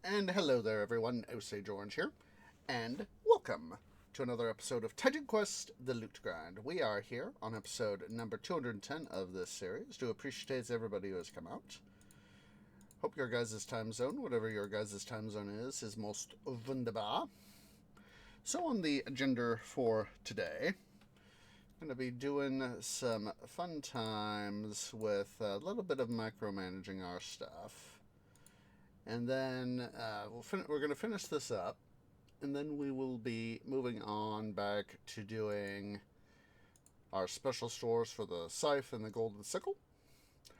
And hello there, everyone. Osage Orange here, and welcome to another episode of Titan Quest: The Loot Grind. We are here on episode number 210 of this series. Do appreciate everybody who has come out. Hope your guys' time zone, whatever your guys' time zone is most wunderbar. So on the agenda for today, I'm going to be doing some fun times with a little bit of micromanaging our stuff. And then we're going to finish this up, and then we will be moving on back to doing our special stores for the Scythe and the Golden Sickle. I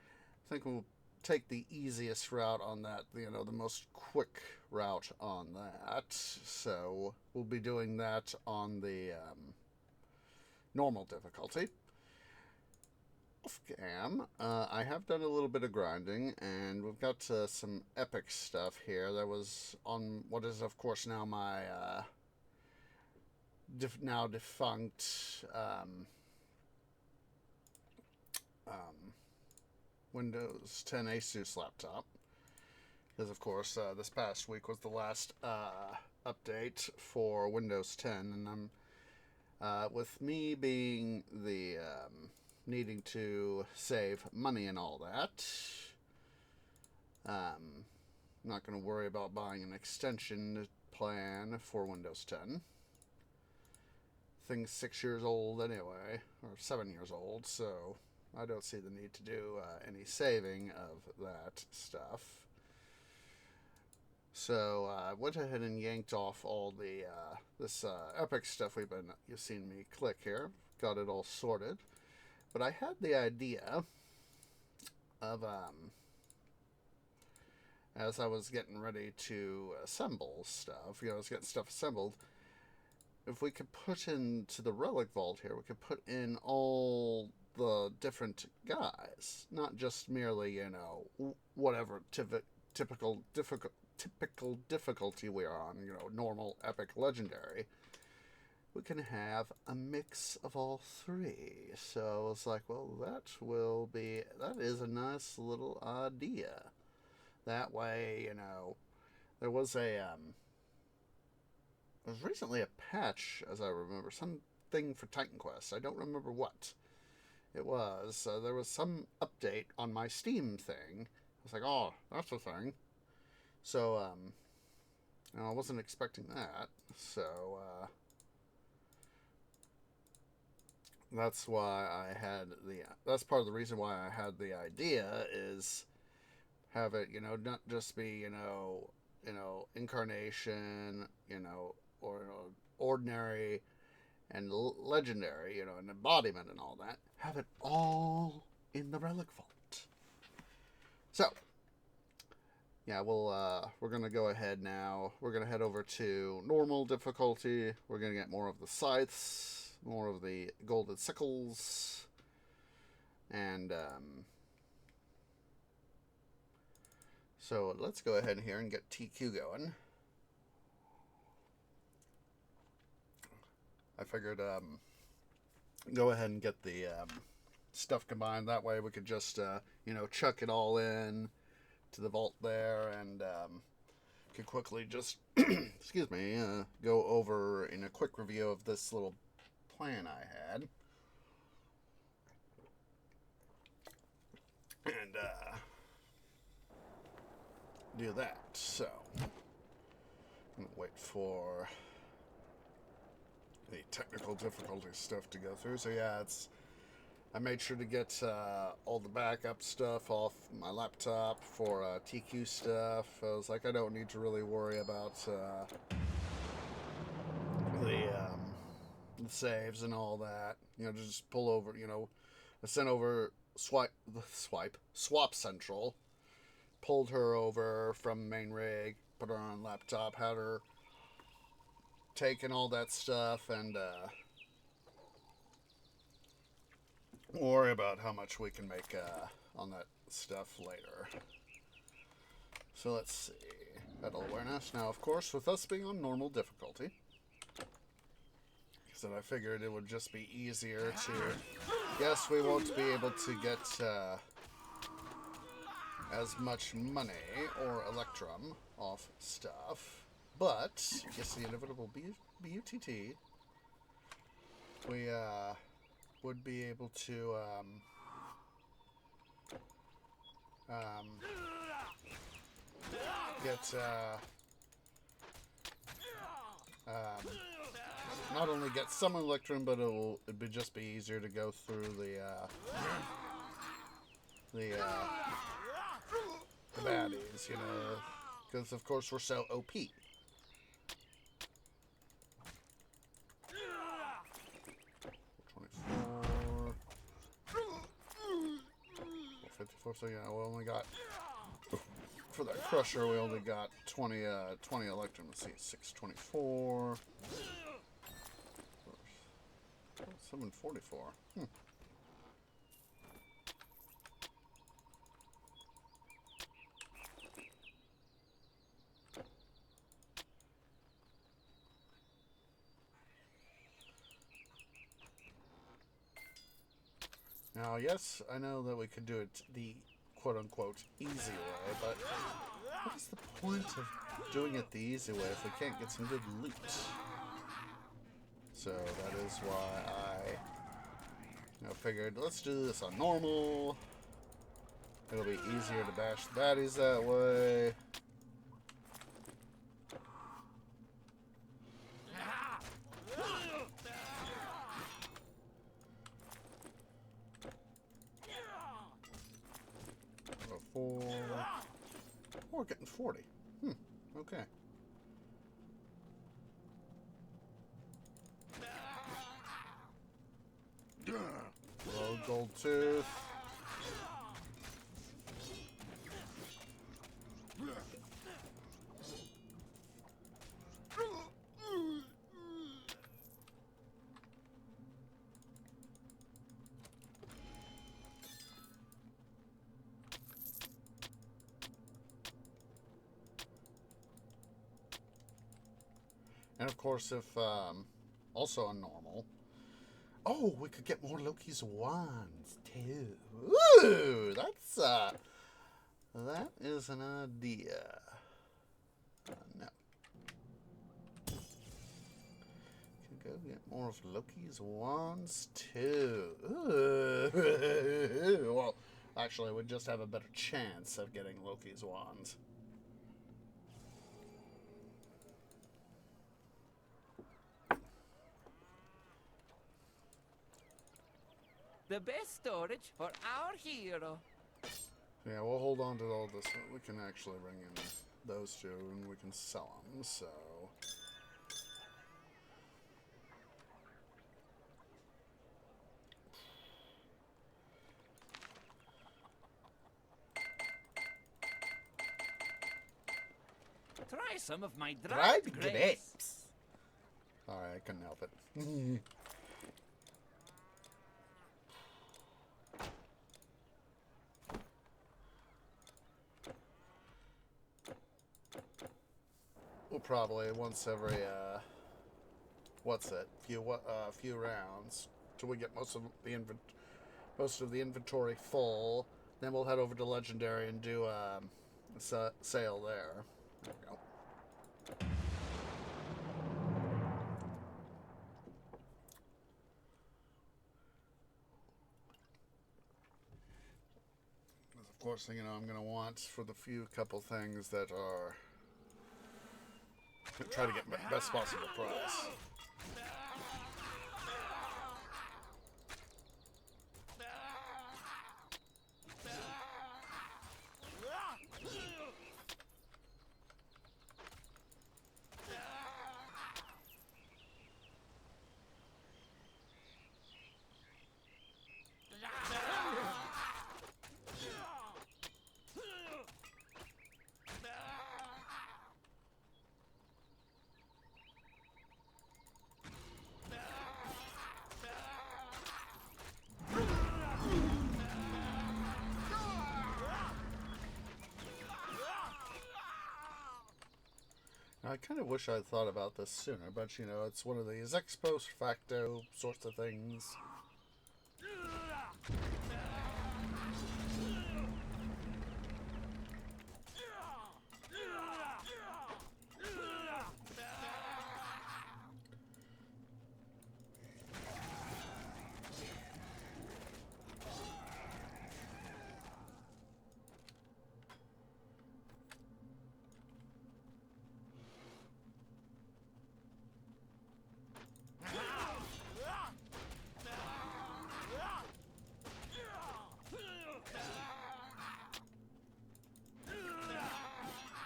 think we'll take the easiest route on that, the most quick route on that. So we'll be doing that on the normal difficulty. Off-cam, I have done a little bit of grinding, and we've got some epic stuff here that was on what is, of course, now my now defunct Windows 10 Asus laptop. Because, of course, this past week was the last update for Windows 10, and I'm with me being the needing to save money and all that. I'm not going to worry about buying an extension plan for Windows 10. Thing's 6 years old anyway, or 7 years old, so I don't see the need to do any saving of that stuff. So I went ahead and yanked off all the this epic stuff you've seen me click here. Got it all sorted. But I had the idea of, as I was getting ready to assemble stuff, I was getting stuff assembled, if we could put into the relic vault here, we could put in all the different guys, not just merely, whatever typical difficulty we are on, normal, epic, legendary. We can have a mix of all three. So I was like, well, that is a nice little idea. That way, there was there was recently a patch, as I remember, something for Titan Quest. I don't remember what it was. There was some update on my Steam thing. I was like, oh, that's a thing. So, I wasn't expecting that. So, that's why that's part of the reason why I had the idea is have it, not just be, incarnation, or ordinary and legendary, and embodiment and all that. Have it all in the relic vault. So, yeah, we're gonna go ahead now. We're gonna head over to normal difficulty. We're gonna get more of the scythes, more of the golden sickles, and so let's go ahead here and get TQ going. I figured go ahead and get the stuff combined. That way we could just chuck it all in to the vault there, and could quickly just excuse me, go over in a quick review of this little plan I had, and do that. So I'm gonna wait for the technical difficulty stuff to go through. So yeah, I made sure to get all the backup stuff off my laptop for TQ stuff. I was like, I don't need to really worry about the saves and all that. Just pull over. I sent over Swap Central, pulled her over from main rig, put her on laptop, had her taking all that stuff, and worry about how much we can make on that stuff later. So let's see. Battle awareness. Now, of course, with us being on normal difficulty, so I figured it would just be easier to... Yes, we won't be able to get as much money or electrum off stuff, but yes, the inevitable BUTT, we would be able to get not only get some electrum, but it'd just be easier to go through the baddies, you know, because of course we're so OP. 24, 54. So yeah, we only got for that crusher. We only got 20 electrum. Let's see, 624. 744. Now, yes, I know that we could do it the quote-unquote easy way, but what is the point of doing it the easy way if we can't get some good loot? So that is why I figured, let's do this on normal. It'll be easier to bash the baddies that way. We're getting 40. Okay. Hello, gold tooth. And of course, if also on normal, oh, we could get more Loki's wands too. Ooh, that is an idea. No, could go get more of Loki's wands too. Ooh. Well, actually, we'd just have a better chance of getting Loki's wands. The best storage for our hero. Yeah, we'll hold on to all this. We can actually bring in those two and we can sell them, so... Try some of my dried grapes. Alright, I couldn't help it. We'll probably once every few rounds till we get most of the inventory full. Then we'll head over to Legendary and do a sale there. There we go. Of course, you know, I'm going to want for the couple things that are... Try to get best possible price. I kind of wish I'd thought about this sooner, but you know, it's one of these ex post facto sorts of things.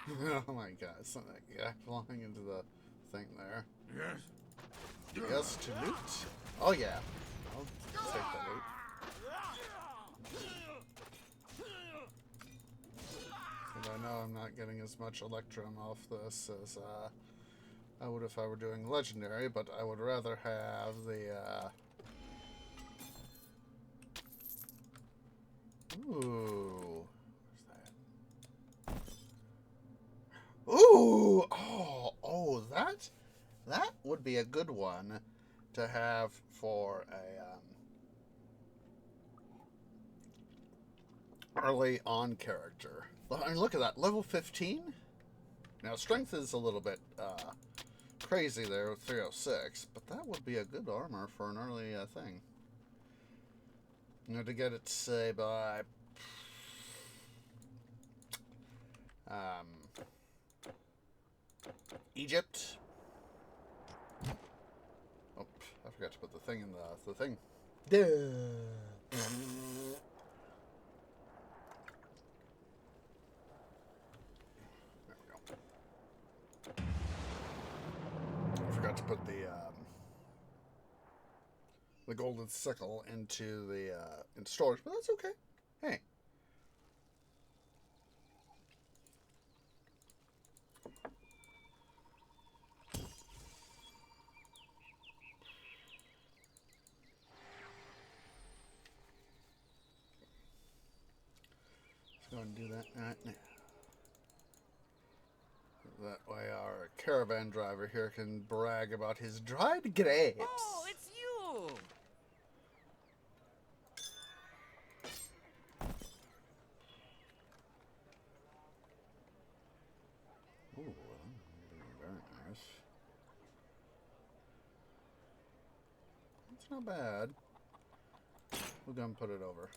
Oh my god, something like guy flying into the thing there. Yes. Yes, to loot? Oh yeah. I'll take that loot. And I know I'm not getting as much Electrum off this as I would if I were doing Legendary, but I would rather have the Ooh. Where's that? Ooh! Oh, that would be a good one to have for a early on character. I mean, look at that, level 15. Now strength is a little bit crazy there with 306, but that would be a good armor for an early thing. You know, to get it, say, by Egypt. Oh, I forgot to put the thing in the thing. There we go. I forgot to put the golden sickle into the in storage, but that's okay. Hey. Let's go and do that right now. That way our caravan driver here can brag about his dried grapes. Oh, it's you! Ooh, very nice. It's not bad. We're gonna put it over.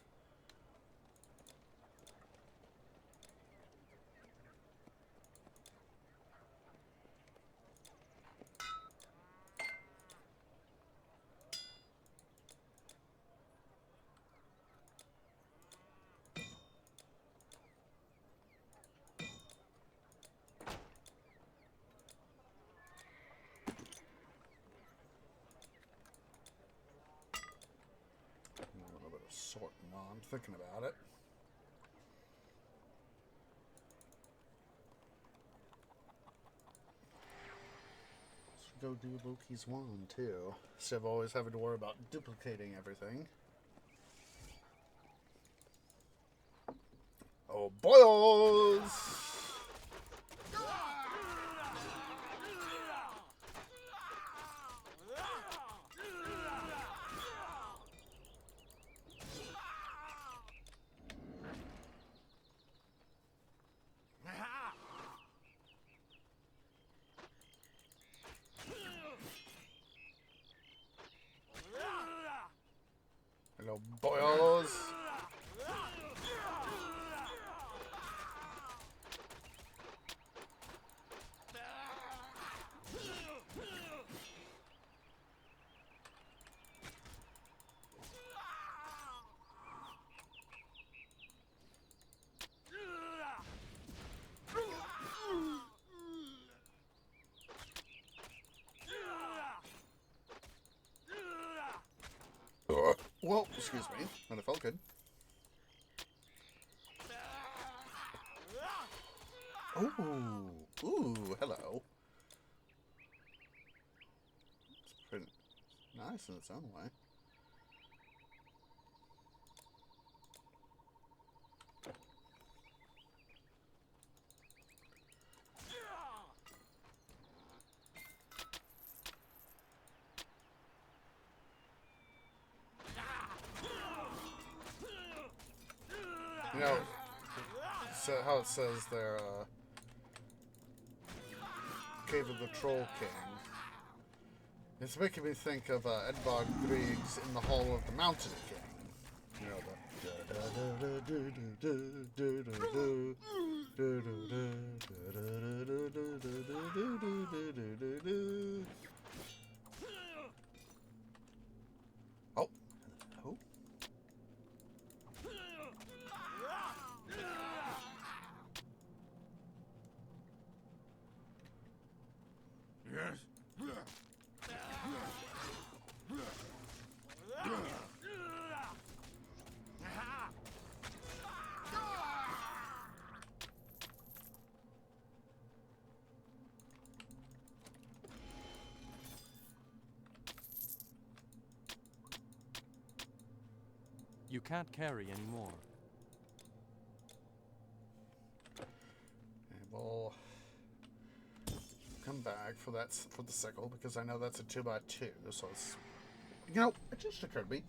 A little bit of sorting while I'm thinking about it. Go do Loki's wand too, instead of always having to worry about duplicating everything. Oh boys! Hello, boys! Well, excuse me, but it felt good. Ooh, hello. It's pretty nice in its own way. You know, so how it says there, Cave of the Troll King. It's making me think of Edvard Grieg's In the Hall of the Mountain King. You know, the... Oh, hello. You can't carry anymore. And we'll come back for that for the sickle because I know that's a 2x2. So it's, you know, it just occurred to me.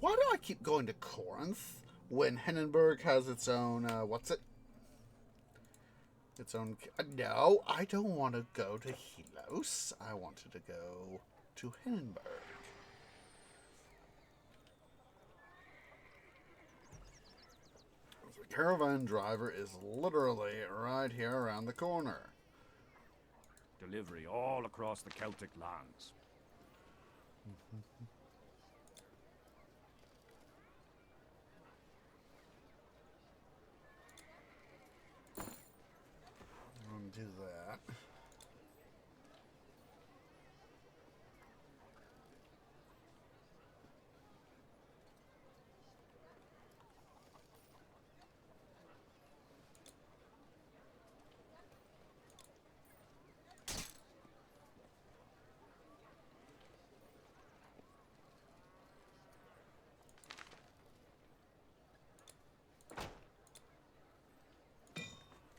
Why do I keep going to Corinth when Hindenburg has its own what's it? Its own. No, I don't want to go to Helos. I wanted to go to Hindenburg. The caravan driver is literally right here around the corner. Delivery all across the Celtic lands. Do that.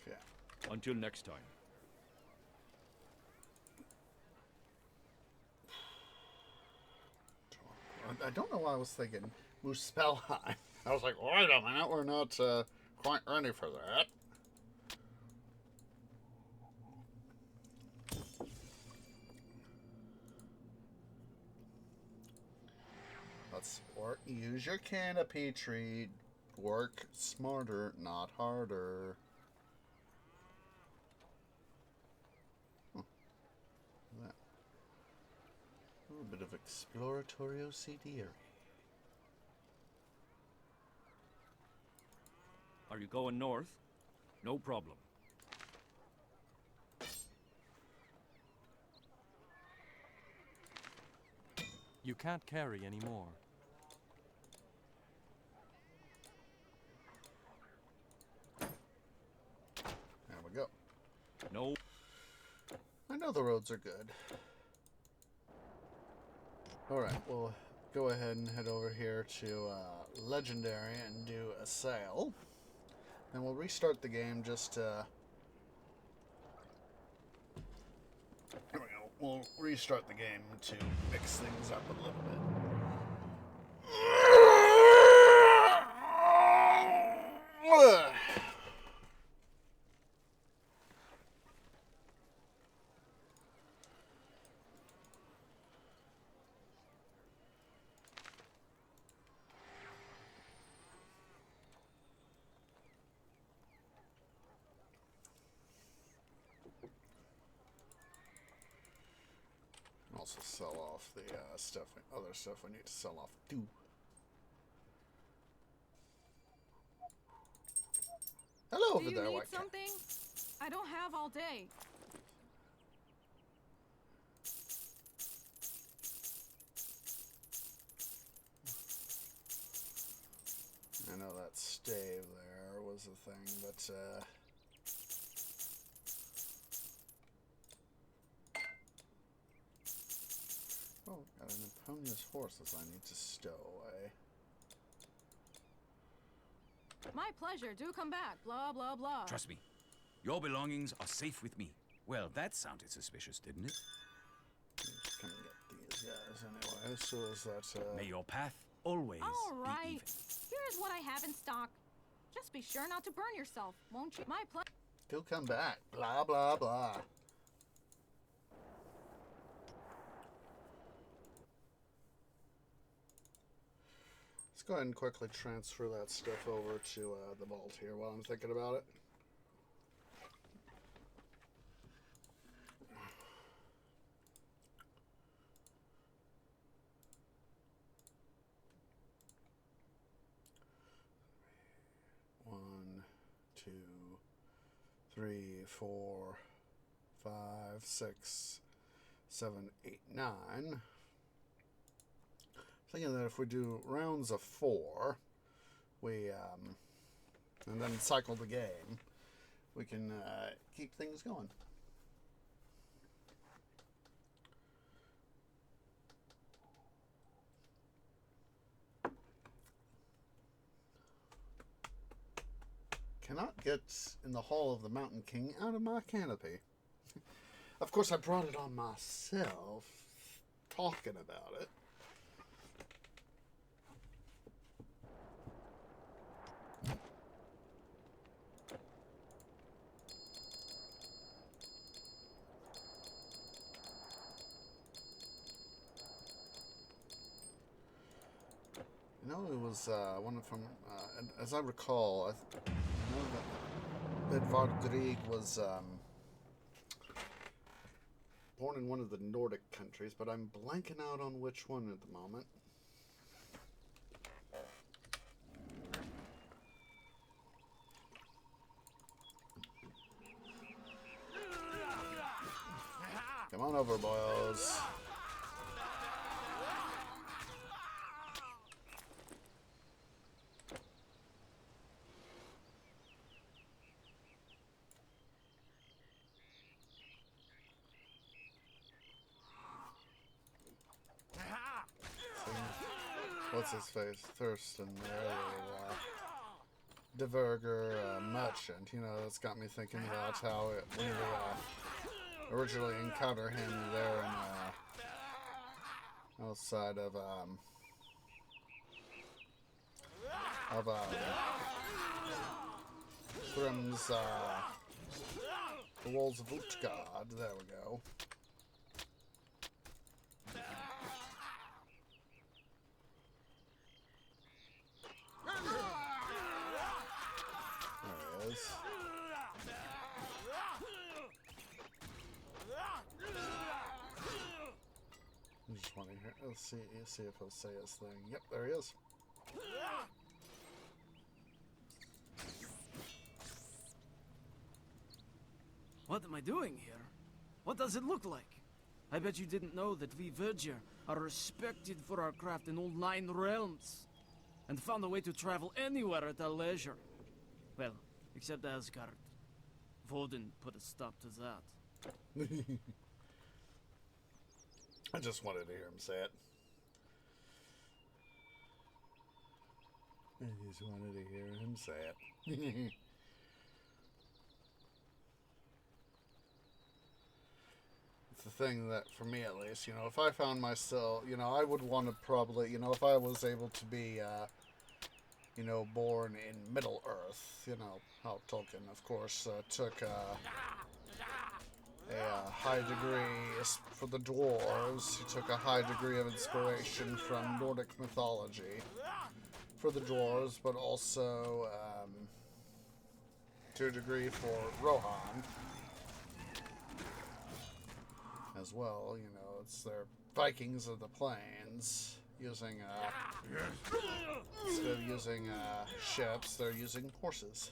Okay. Until next time. I don't know why I was thinking Muspelheim. I was like, wait a minute, we're not quite ready for that. Let's work. Use your canopy tree. Work smarter, not harder. That. A little bit of exploratory OCD area. Are you going north? No problem. You can't carry anymore. There we go. No. I know the roads are good. Alright, we'll go ahead and head over here to Legendary and do a sale. Then we'll restart the game just to... There we go. We'll restart the game to mix things up a little bit. Also sell off the other stuff we need to sell off too. Hello over Do there, you need White Cat. something? I don't have all day. I know that stave there was a thing, but oh, got an Eponius horse as I need to stow away. My pleasure. Do come back. Blah, blah, blah. Trust me, your belongings are safe with me. Well, that sounded suspicious, didn't it? Just come get these guys anyway. So is that May your path always All be right. even. Here's what I have in stock. Just be sure not to burn yourself, won't you? My pleasure. do come back. Blah blah blah. Let's go ahead and quickly transfer that stuff over to the vault here while I'm thinking about it. One, two, three, 4, 5, 6, 7, 8, 9. Thinking that if we do rounds of 4, we and then cycle the game, we can keep things going. cannot get in the Hall of the Mountain King out of my canopy. Of course, I brought it on myself, talking about it. You know, it was one from, as I recall, I know that Edvard was born in one of the Nordic countries, but I'm blanking out on which one at the moment. Come on over, boys. What's his face? Thurston there, Diverger, Merchant. You know, that's got me thinking about how when we originally encountered him there in outside of Thrym's the Walls of Utgard. There we go. I just want to hear. Let's see if he'll say his thing. Yep, there he is. What am I doing here? What does it look like? I bet you didn't know that we Vergir are respected for our craft in all 9 realms, and found a way to travel anywhere at our leisure. Well, except Asgard. Vodin put a stop to that. I just wanted to hear him say it. I just wanted to hear him say it. It's the thing that, for me at least, you know, if I found myself, you know, I would want to probably, you know, if I was able to be, you know, born in Middle Earth, you know, how Tolkien, of course, took a high degree for the dwarves. He took a high degree of inspiration from Nordic mythology for the dwarves, but also to a degree for Rohan as well. You know, it's their Vikings of the Plains using instead of using ships, they're using horses.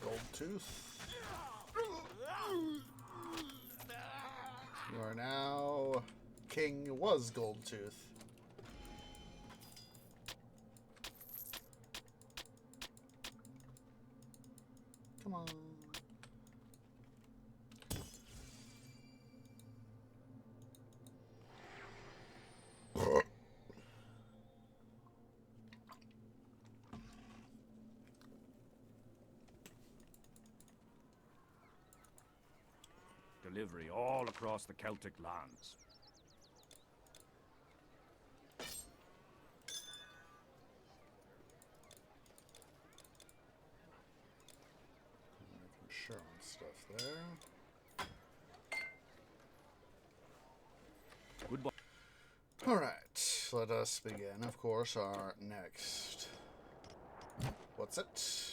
Goldtooth. You are now King was Goldtooth. Come on. Delivery all across the Celtic lands. Making sure on stuff there. Goodbye. Alright, let us begin, of course, our next... What's it?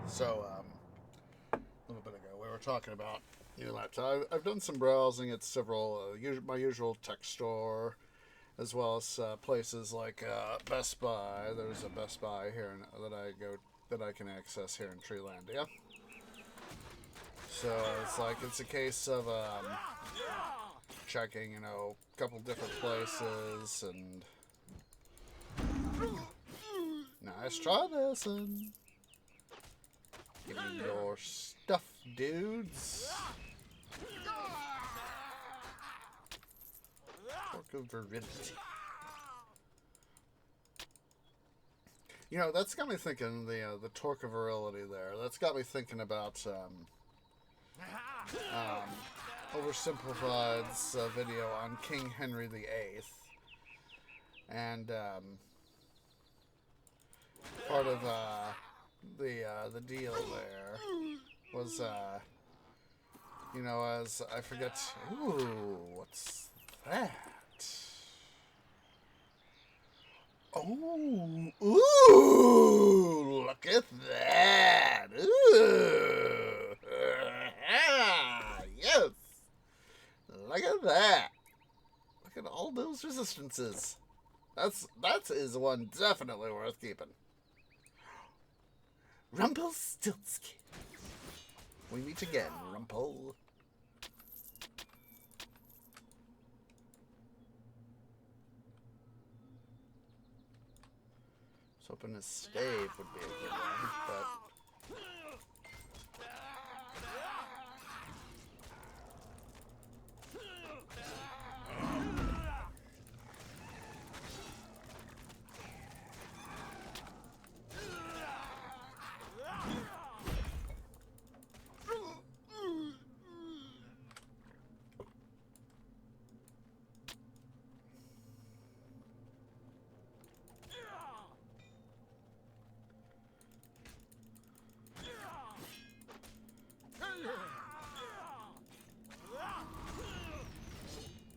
So, a little bit ago, we were talking about new laptop. I've done some browsing at several, my usual tech store, as well as places like Best Buy. There's a Best Buy here that I can access here in Treelandia. So it's like it's a case of checking, you know, a couple different places and nice try this and give me your stuff, dudes. Torque of Virility. You know, that's got me thinking the Torque of Virility there. That's got me thinking about Oversimplified's video on King Henry VIII, and part of the deal there was you know, as I forget. Ooh, what's that? Oh, ooh, look at that. Ooh. Yes. Look at that. Look at all those resistances. That is one definitely worth keeping. Rumpelstiltskin. We meet again, Rumpel. I was hoping a stave would be a good one, but...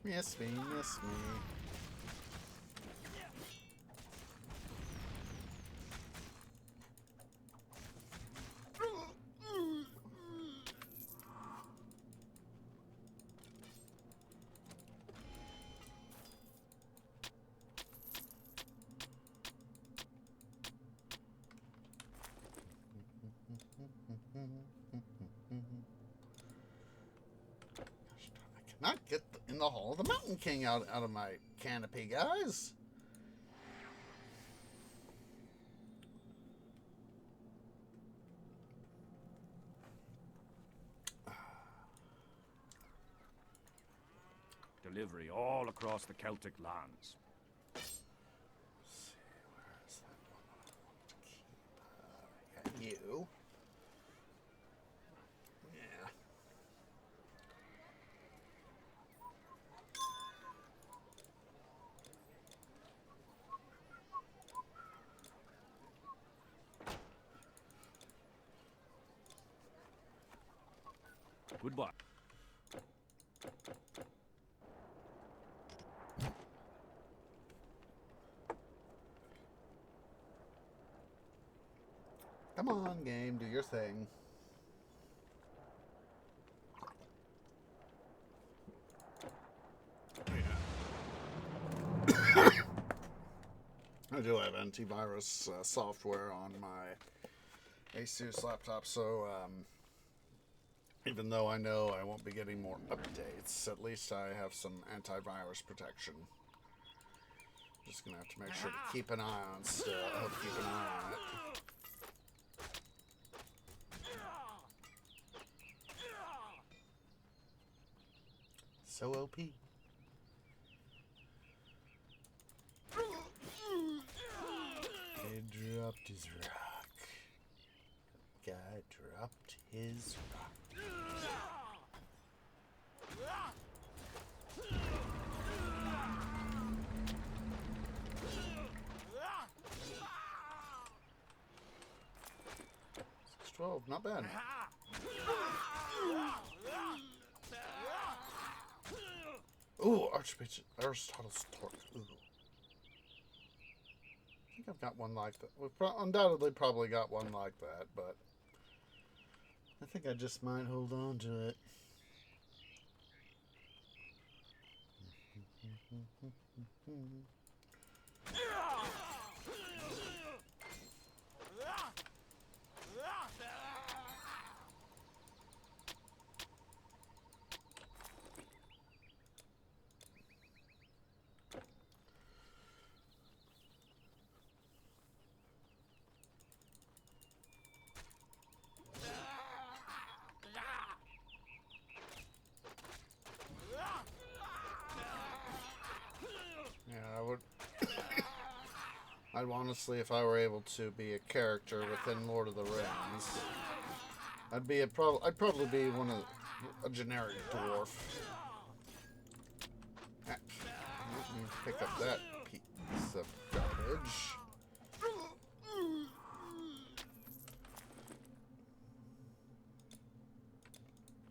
Miss me, miss me. Not get in the Hall of the Mountain King out of my canopy, guys. Delivery all across the Celtic lands. Let's see, where is that one I want to keep? You. Yeah. Goodbye. Come on, game, do your thing. I do have antivirus software on my Asus laptop, so even though I know I won't be getting more updates, at least I have some antivirus protection. Just gonna have to make sure to keep an eye on stuff. Keep an eye on it. So OP. He dropped his rock. Guy dropped his rock. 612, not bad. Ooh, Archbishop Aristotle's Torque. Ooh. I think I've got one like that. We've undoubtedly probably got one like that, but I think I just might hold on to it. I'd honestly, if I were able to be a character within Lord of the Rings, I'd probably be a generic dwarf. Ah, let me pick up that piece of garbage.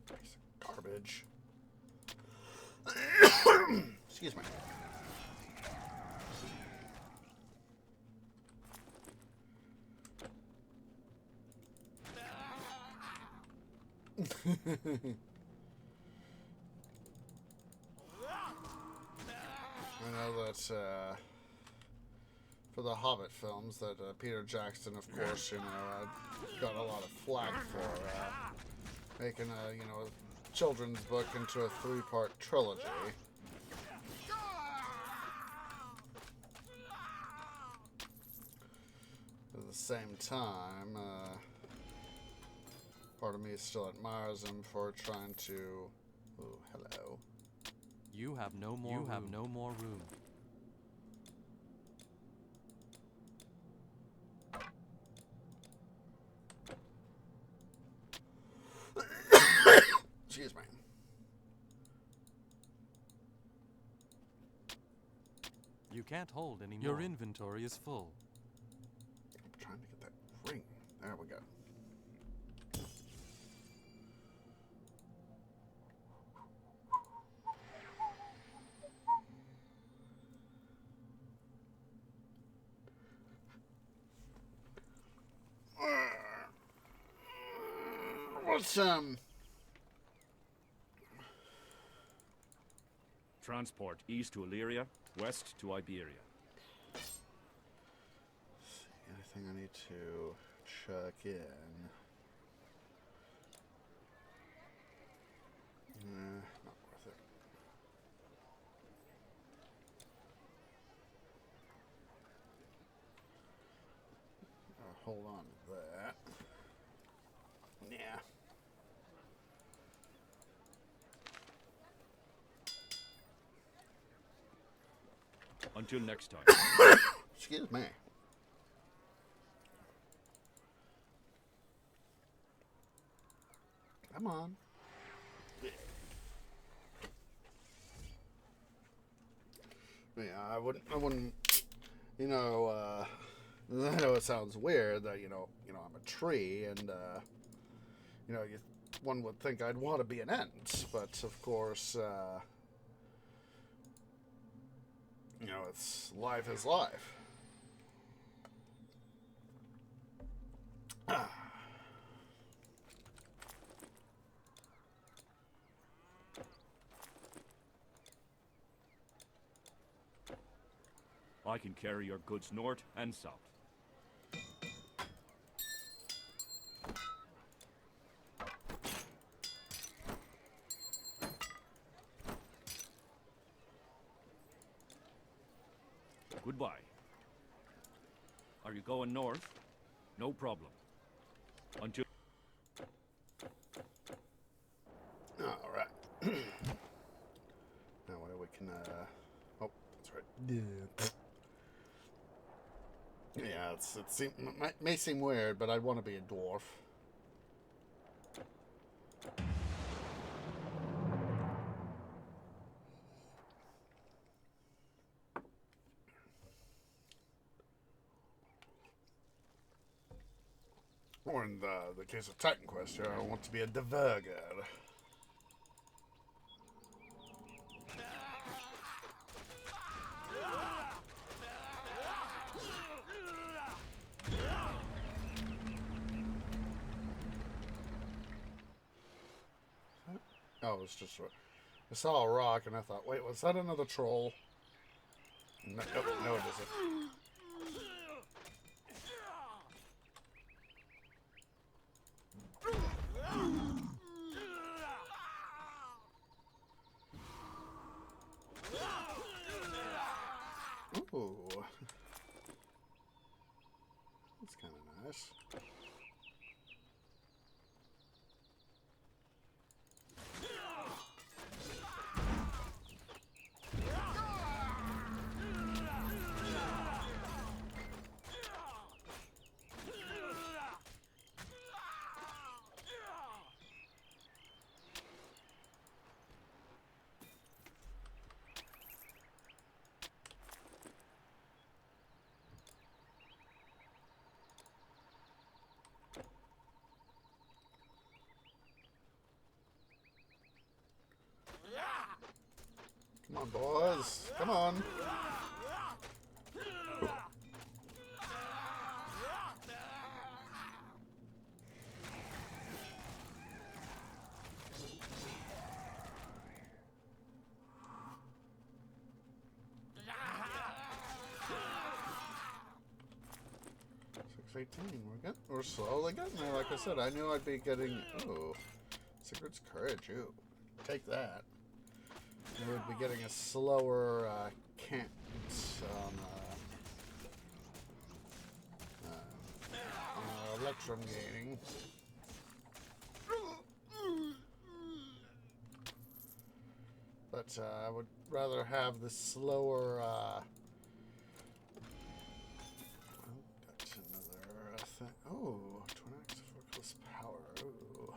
Piece of garbage. Excuse me. I know that for the Hobbit films, that Peter Jackson, of course, got a lot of flack for making a children's book into a 3-part trilogy. At the same time, part of me still admires him for trying to... Oh, hello. You have no more room. Excuse me. You can't hold any more. Your inventory is full. I'm trying to get that ring. There we go. What's Transport east to Illyria, west to Iberia. anything I need to check in? Nah, not worth it. Hold on to that. Yeah. Until next time. Excuse me. Come on. Yeah, I wouldn't, I know it sounds weird that, I'm a tree and, one would think I'd want to be an ant, but of course, it's life is life. I can carry your goods north and south. Goodbye. Are you going north? No problem. Until... All right. Now we can, oh, that's right. Yeah, it may seem weird, but I want to be a dwarf. Or in the case of Titan Quest here, I want to be a Dvergr. Oh, it's just... I saw a rock and I thought, wait, was that another troll? No, no it isn't. Ooh. That's kind of nice. on, boys. Come on. We're good. We're slowly getting there. Like I said, I knew I'd be getting. Oh, Sigurd's Courage. Ooh, take that. I knew we'd be getting a slower camp on Electrum gaining. But I would rather have the slower. Oh, twin axe forkless power. Ooh.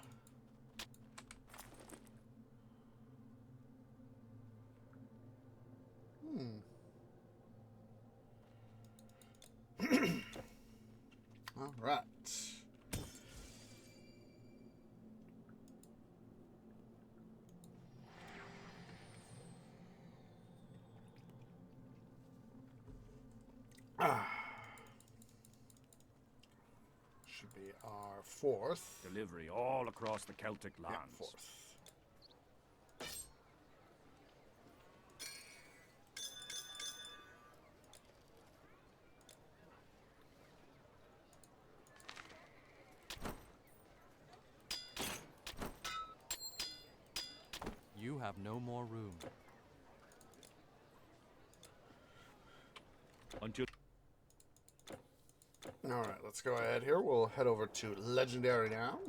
All right. Should be our fourth. Delivery all across the Celtic lands. Yeah, fourth. You have no more room. Until All right, let's go ahead here. We'll head over to Legendary now.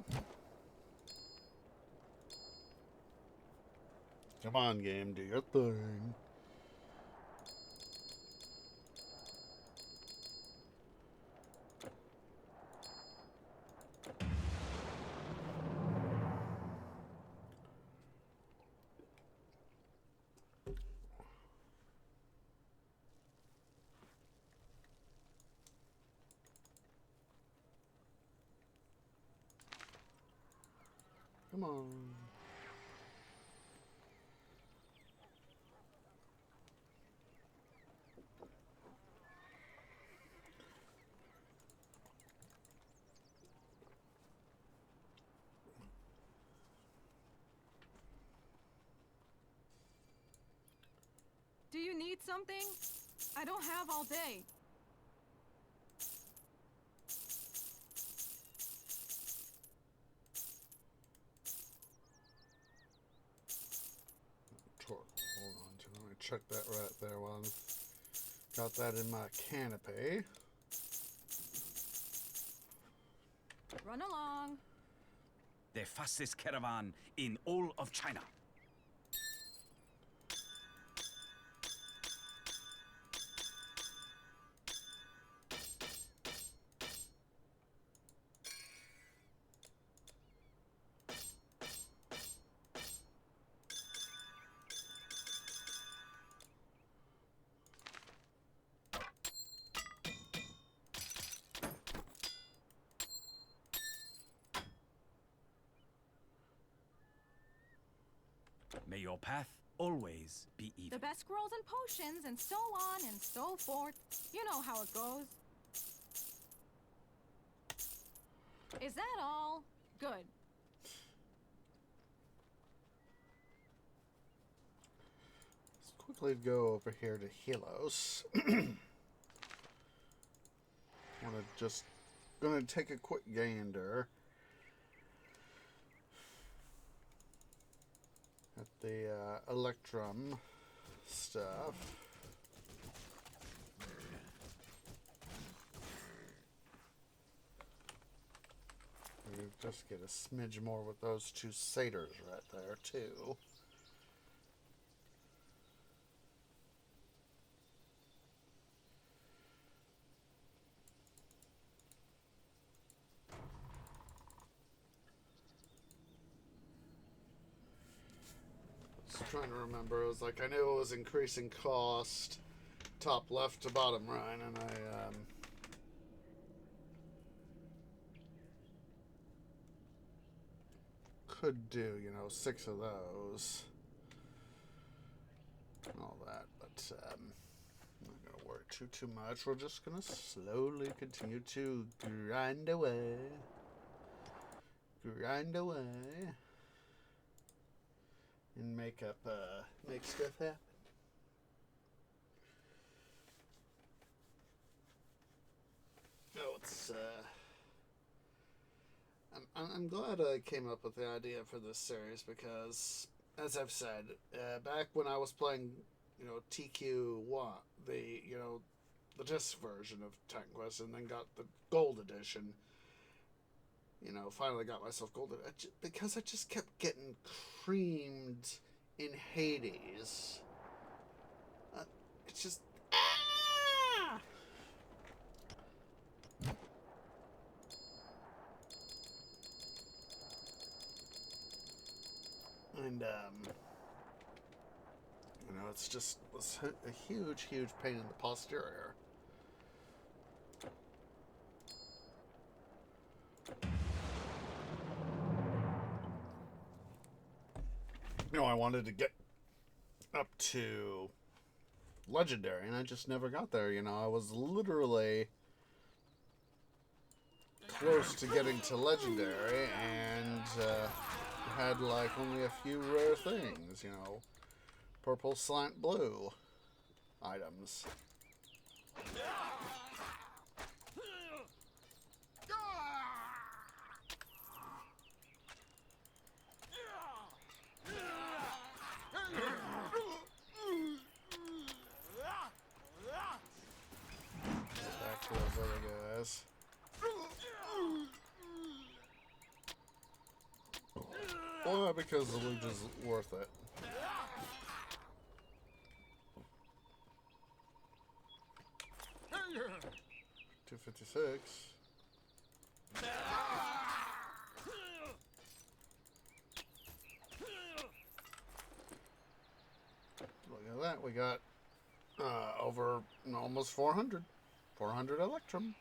Come on, game, do your thing. Come on. Do you need something? I don't have all day. Hold on to. Let me check that right there while I'm got that in my canopy. Run along. The fastest caravan in all of China. May your path always be even. The best scrolls and potions and so on and so forth. You know how it goes. Is that all? Good. Let's quickly go over here to Helos. Gonna take a quick gander at the Electrum stuff. We just get a smidge more with those two satyrs right there too. Trying to remember, it was like I knew it was increasing cost, top left to bottom right, and I could do 6 of those. and all that, but I'm not gonna worry too much. We're just gonna slowly continue to grind away, and make stuff happen. No, it's I'm glad I came up with the idea for this series because, as I've said, back when I was playing, TQ1, the disc version of Titan Quest, and then got the gold edition. Finally got myself gold because I just kept getting creamed in Hades. It's just and it's a huge pain in the posterior. I wanted to get up to Legendary, and I just never got there. I was literally close to getting to Legendary, and had like only a few rare things, purple slant blue items. Back to those other guys. Well, because the loot is worth it. $256. Look at that. We got over almost 400. 400 Electrum.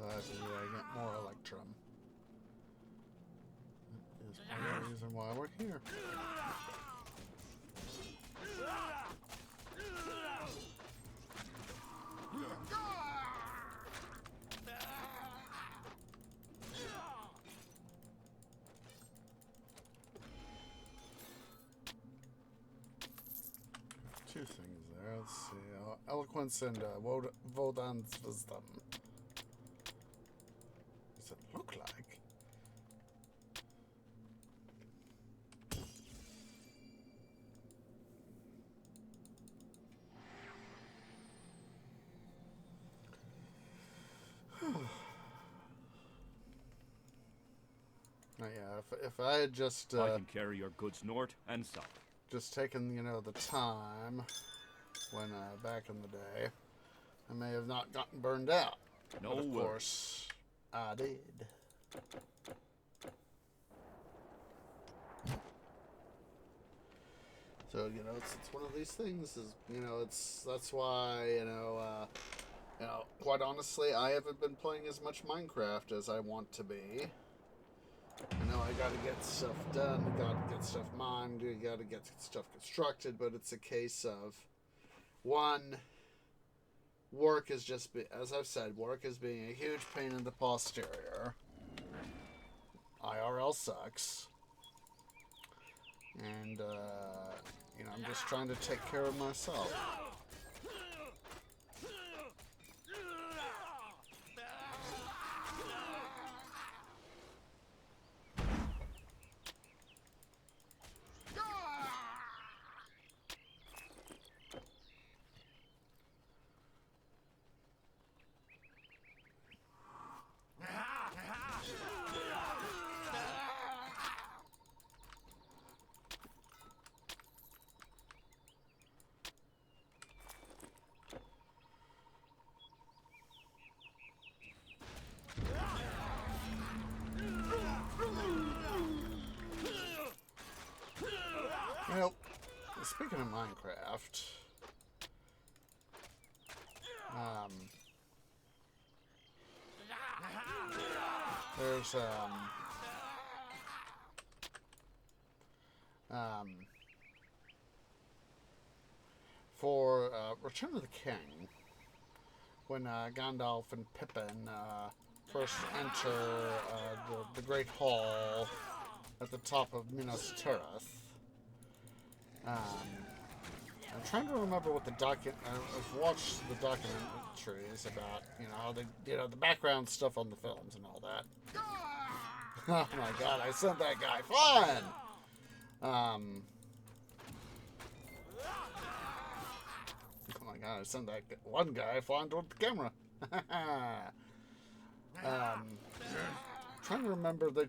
I get more Electrum. That is part of the reason why we're here. Two things there. Let's see. Eloquence and Vodan's Wisdom. Does it look like? Yeah, if I had just I can carry your goods north and south. just taken, the time when back in the day, I may have not gotten burned out. No But of worries. course, I did. So it's one of these things. That's why quite honestly, I haven't been playing as much Minecraft as I want to be. I know I gotta get stuff done, you gotta get stuff mined, you gotta get stuff constructed, but it's a case of, one, work is just, as I've said, work is being a huge pain in the posterior. IRL sucks. And, I'm just trying to take care of myself. speaking of Minecraft, there's for Return of the King, when Gandalf and Pippin first enter the Great Hall at the top of Minas Tirith. I'm trying to remember what the I've watched the documentaries about, how they, the background stuff on the films and all that. Oh my god, I sent that guy flying! Oh my god, I sent that one guy flying toward the camera. Trying to remember they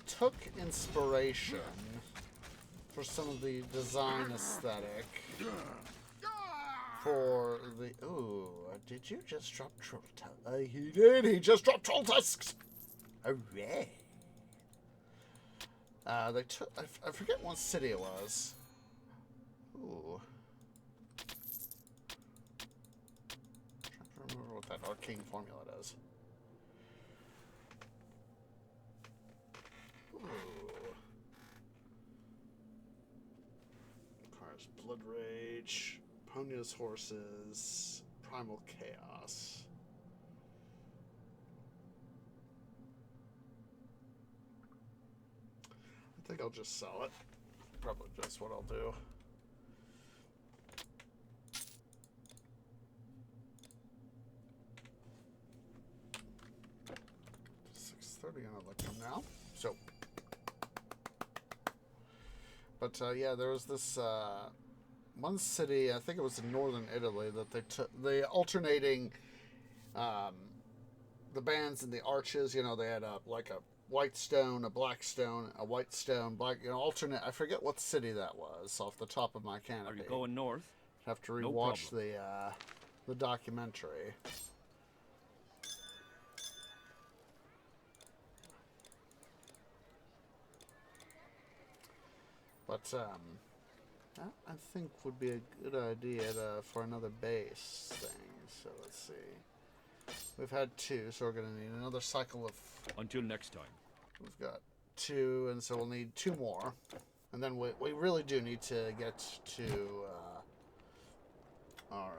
took inspiration for some of the design aesthetic for the... Ooh, did you just drop troll tusks? He did! He just dropped troll tusks! Hooray! They took... I forget what city it was. Ooh. I'm trying to remember what that arcane formula does. Ooh. Cars, Blood Rage, Ponya's Horses, Primal Chaos. I think I'll just sell it. Probably just what I'll do. $6.30 on Electrum now. So, but yeah, there was this one city, I think it was in northern Italy, that they took the alternating the bands and the arches. They had like a white stone, a black stone, a white stone, black. Alternate. I forget what city that was off the top of my canopy. Are you going north? Have to No rewatch problem. the documentary. But that I think would be a good idea for another base thing. So let's see. We've had 2, so we're gonna need another cycle of. Until next time. We've got 2, and so we'll need 2 more, and then we really do need to get to our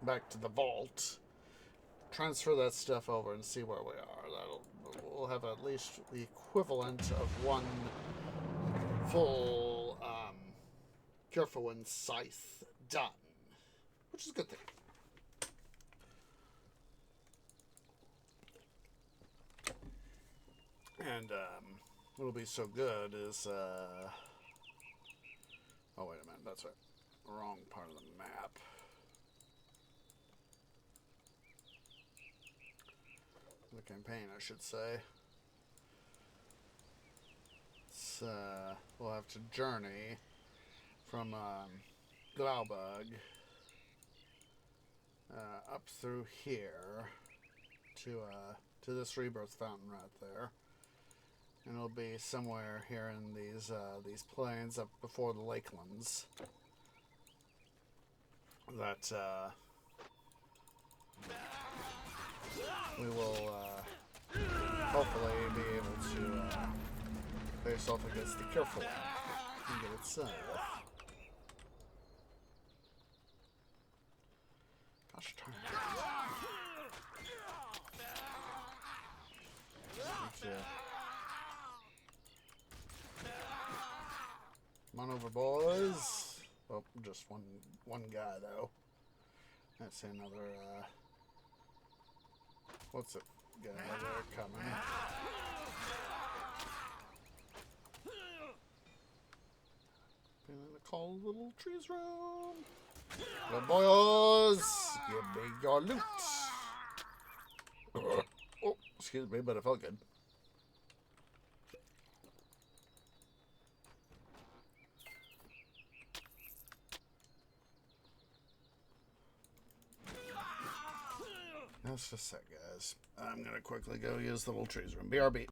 back to the vault, transfer that stuff over, and see where we are. We'll have at least the equivalent of 1 full Kirfawin scythe done, which is a good thing. And what'll be so good is oh wait a minute, that's right, wrong part of the map. The campaign, I should say. It's, we'll have to journey from Glaubug up through here to this rebirth fountain right there, and it'll be somewhere here in these plains up before the Lakelands that we will hopefully be able to face off against the Careful and get it saved. Gosh darn it. Come on over, boys. Oh, just one guy though. That's another what's it? Guy there coming. Feeling the cold little trees roam. Well, boys, give me your loot. Oh, excuse me, but it felt good. That's just that, guys. I'm gonna quickly go use the little trees room. BRB.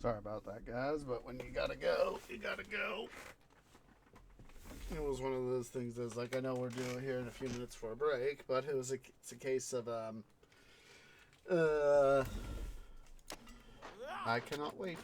Sorry about that, guys, but when you gotta go, you gotta go. It was one of those things that's like, I know we're doing here in a few minutes for a break, but it's a case of, I cannot wait.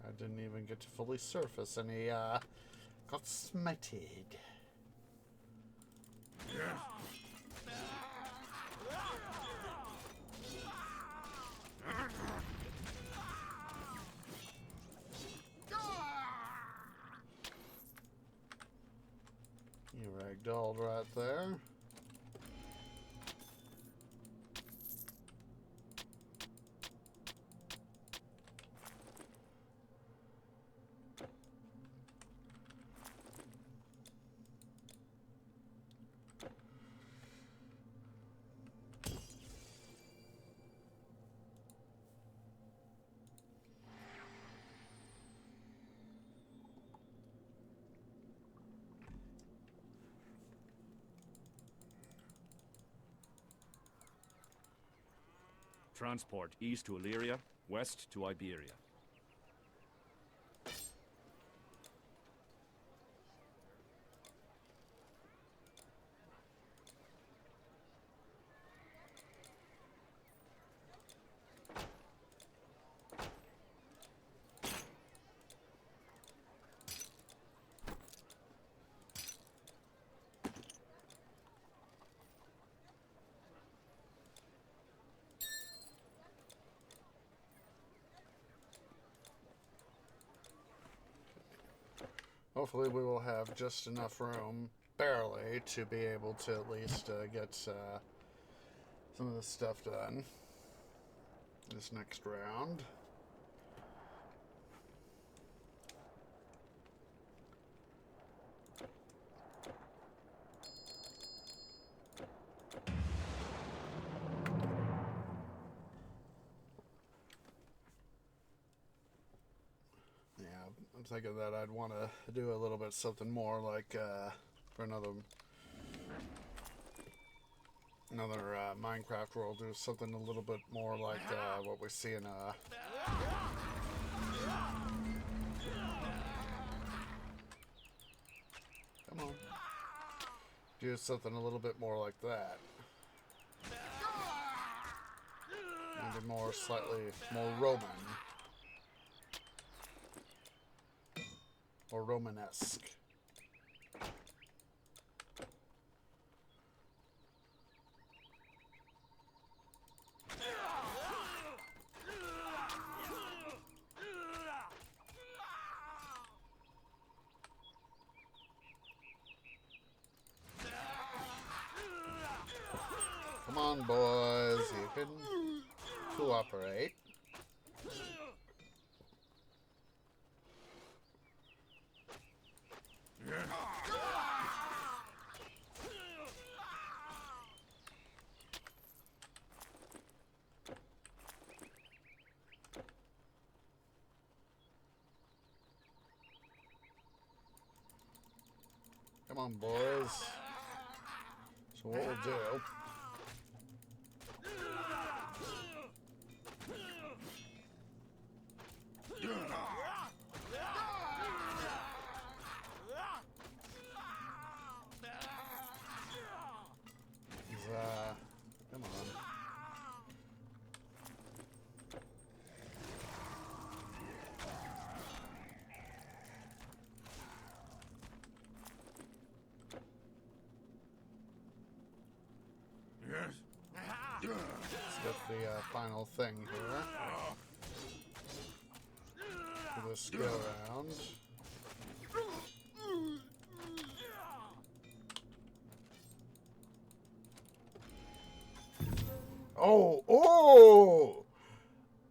I didn't even get to fully surface, and he got smited. You ragdolled right there. Transport east to Illyria, west to Iberia. Hopefully we will have just enough room, barely, to be able to at least get some of this stuff done this next round. I'm thinking that I'd want to do a little bit something more like for another Minecraft world, do something a little bit more like what we see in come on, do something a little bit more like that, maybe more slightly more Roman. Or Romanesque. Come on, boys, you can cooperate. Come on, boys. So what we'll do is, come on. Let's get the final thing here. For this go round. Oh! Oh!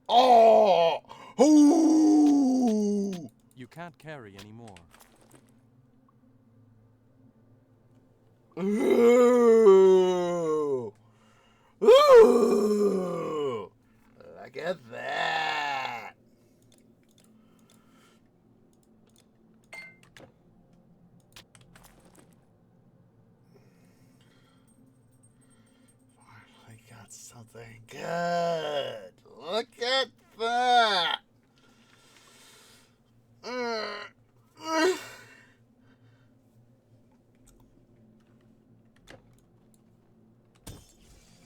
Oh! Ooh! You can't carry anymore. Ooh! Look at that. Finally got something good. Look at that.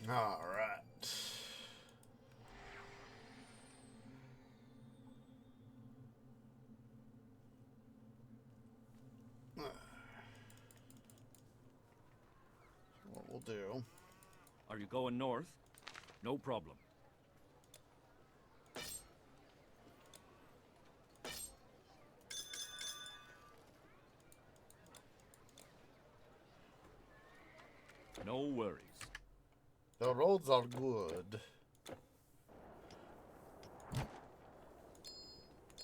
All right. What we'll do. Are you going north? No problem. No worries. The roads are good.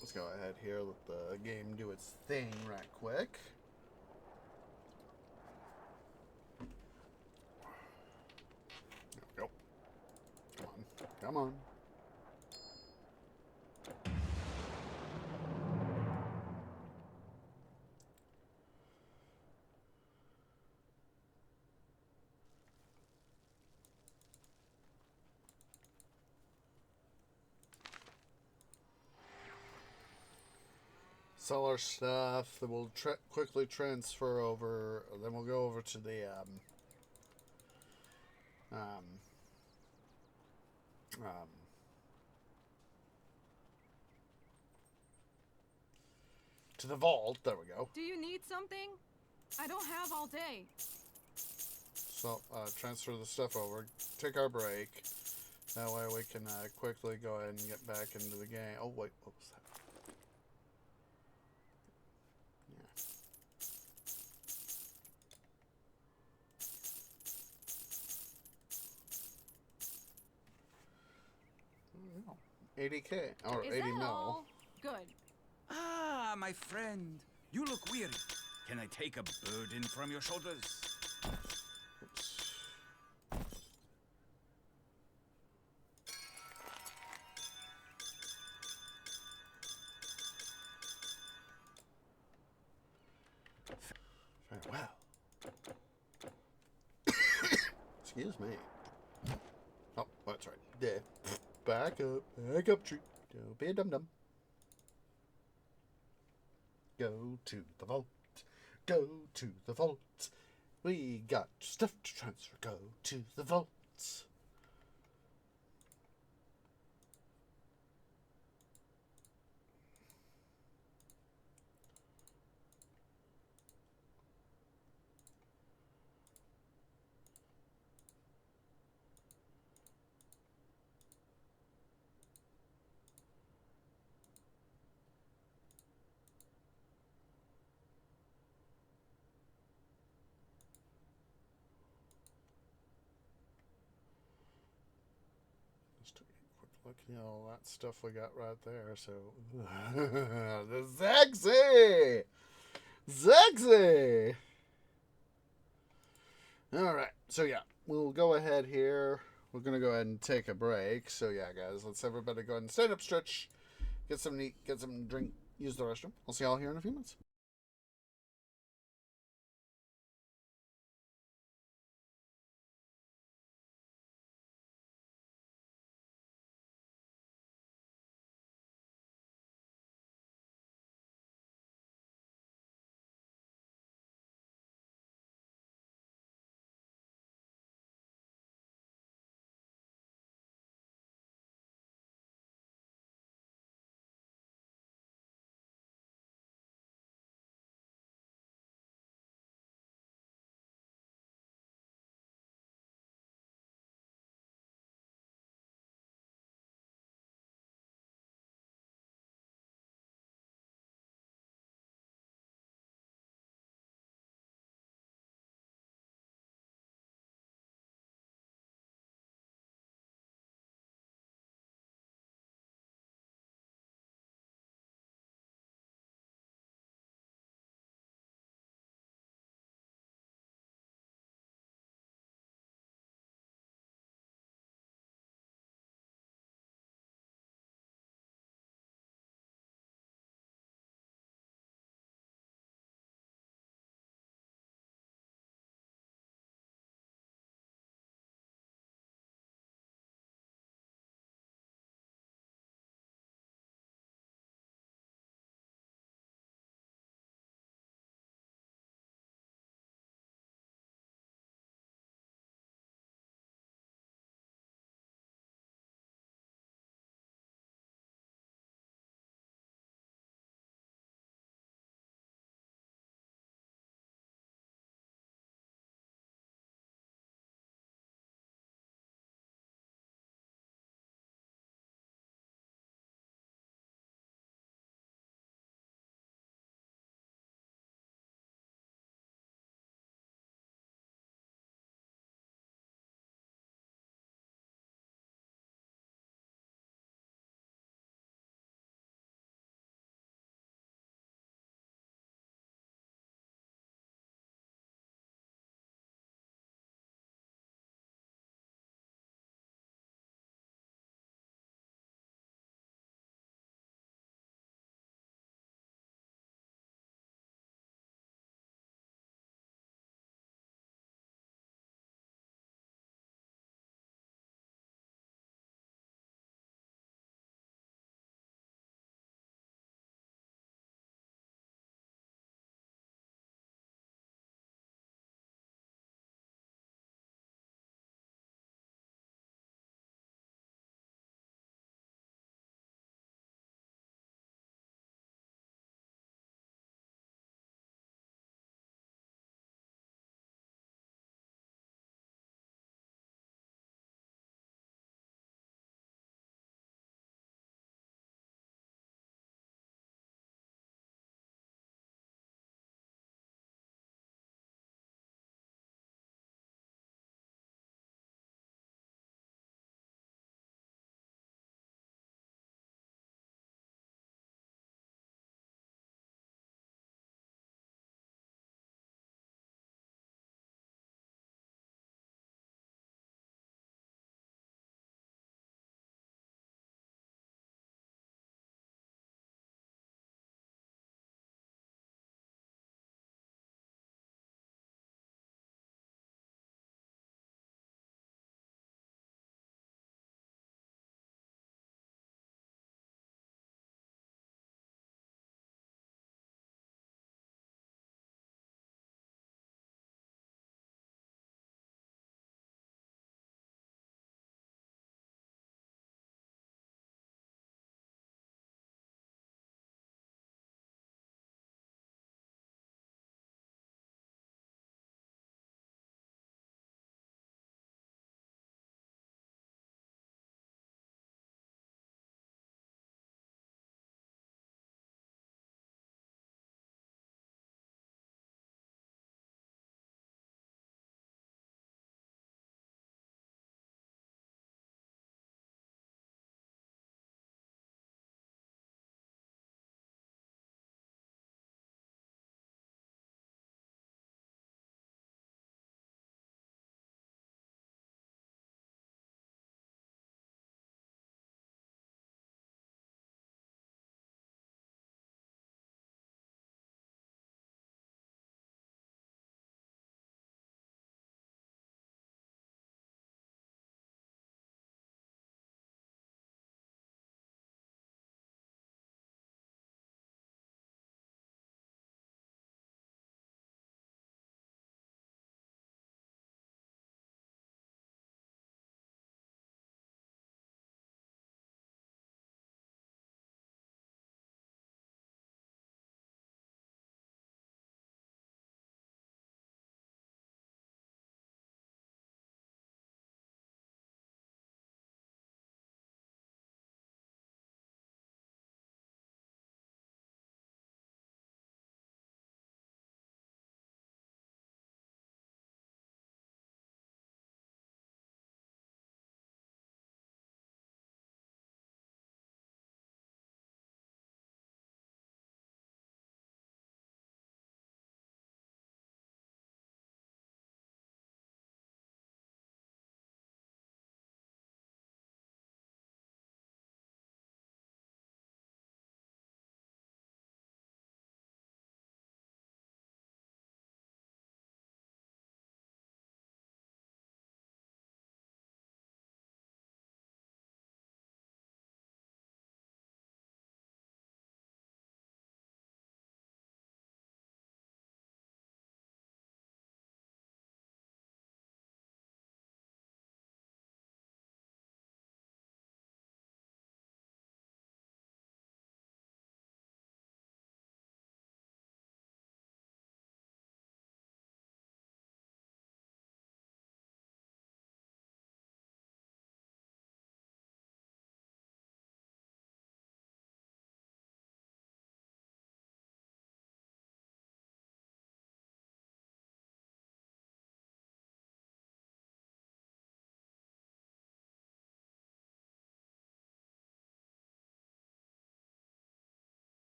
Let's go ahead here, let the game do its thing right quick. There we go. Come on. Come on. Sell our stuff, then we'll quickly transfer over, then we'll go over to the to the vault. There we go. Do you need something? I don't have all day. So transfer the stuff over, take our break, that way we can quickly go ahead and get back into the game. Oh wait, what was that? Yeah. 80K or Is 80 that mil. all? Good. Ah, my friend. You look weary. Can I take a burden from your shoulders? Oops. Farewell. Excuse me. Oh, that's right. There. Back up, tree. Don't be a dum-dum. Go to the vault. Go to the vault. We got stuff to transfer. Go to the vault. Just take a quick look at all that stuff we got right there. So, the Zexy! Alright, so yeah, we'll go ahead here. We're going to go ahead and take a break. So yeah, guys, let's everybody go ahead and stand up, stretch, get something to eat, get something to drink, use the restroom. I'll see y'all here in a few minutes.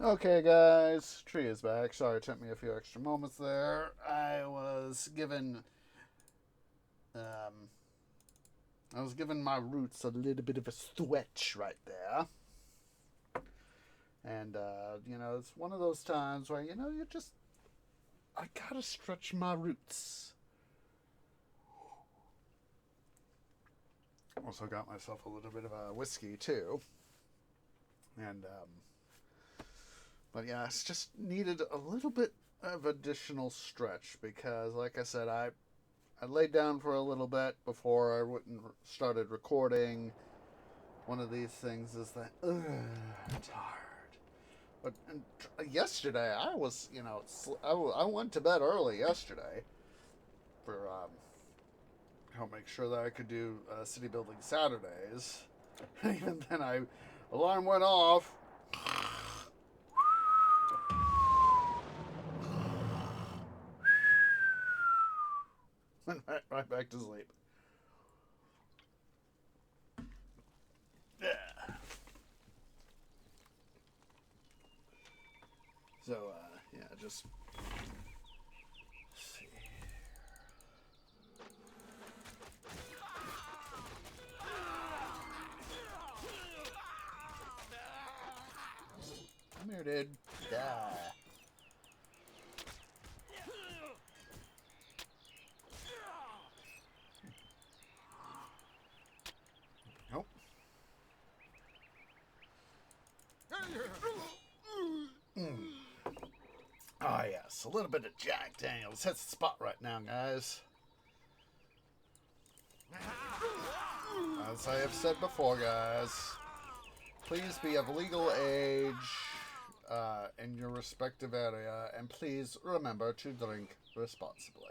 Okay, guys, Tree is back. Sorry it took me a few extra moments there. I was given my roots a little bit of a stretch right there. And, it's one of those times where, I gotta stretch my roots. Also got myself a little bit of a whiskey, too. And, but yeah, it's just needed a little bit of additional stretch because, like I said, I laid down for a little bit before I started recording. One of these things is that, it's hard. But yesterday, I was, I went to bed early yesterday for, help make sure that I could do city building Saturdays. And even then, alarm went off. Went right back to sleep. Yeah. So, just see here. Come here, dude. Die. Nope. Ah, yes. A little bit of Jack Daniels. Hits the spot right now, guys. As I have said before, guys, please be of legal age in your respective area, and please remember to drink responsibly.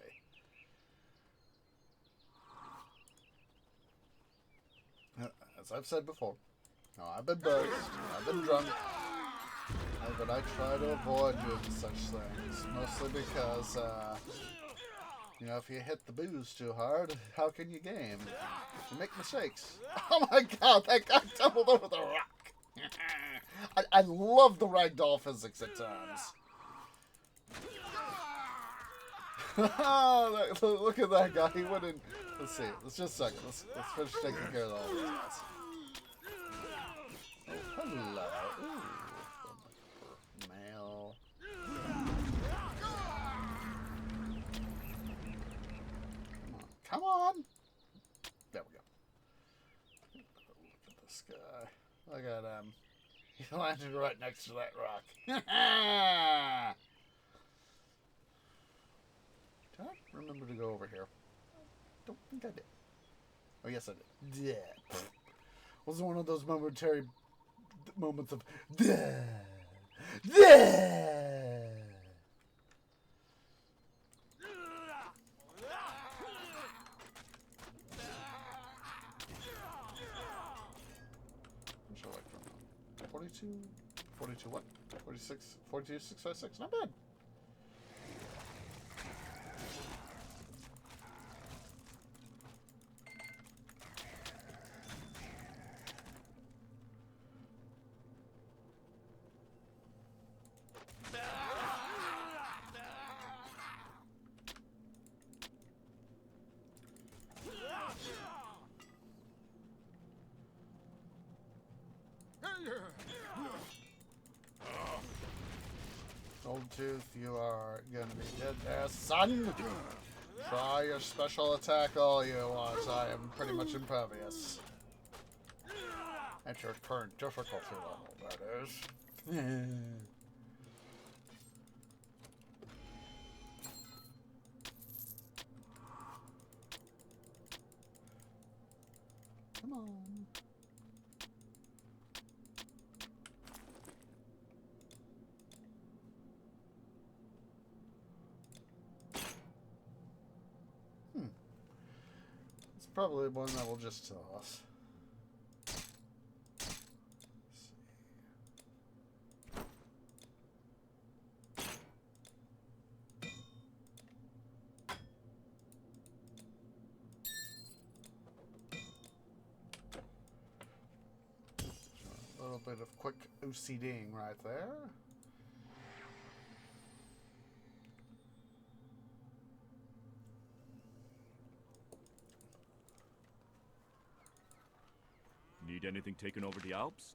As I've said before, I've been buzzed, I've been drunk, but I try to avoid doing such things, mostly because, if you hit the booze too hard, how can you game? You make mistakes. Oh my god, that guy tumbled over the rock! I love the ragdoll physics at times. Look at that guy, he wouldn't... Let's see, let's just a second, let's finish taking care of all these guys. Oh, hello. Ooh. Male. Come on. There we go. Look at this guy. Look at him. He landed right next to that rock. Did I remember to go over here? I don't think I did. Oh, yes, I did. Yeah. Was one of those momentary moments of yeah. So like 42 what? 46, 42, 656, not bad. Goldtooth, you are gonna be dead there, son! Try your special attack all you want. I am pretty much impervious. At your current difficulty level, that is. Come on. It's probably one that will just toss. A little bit of quick OCDing right there. Need anything taken over the Alps?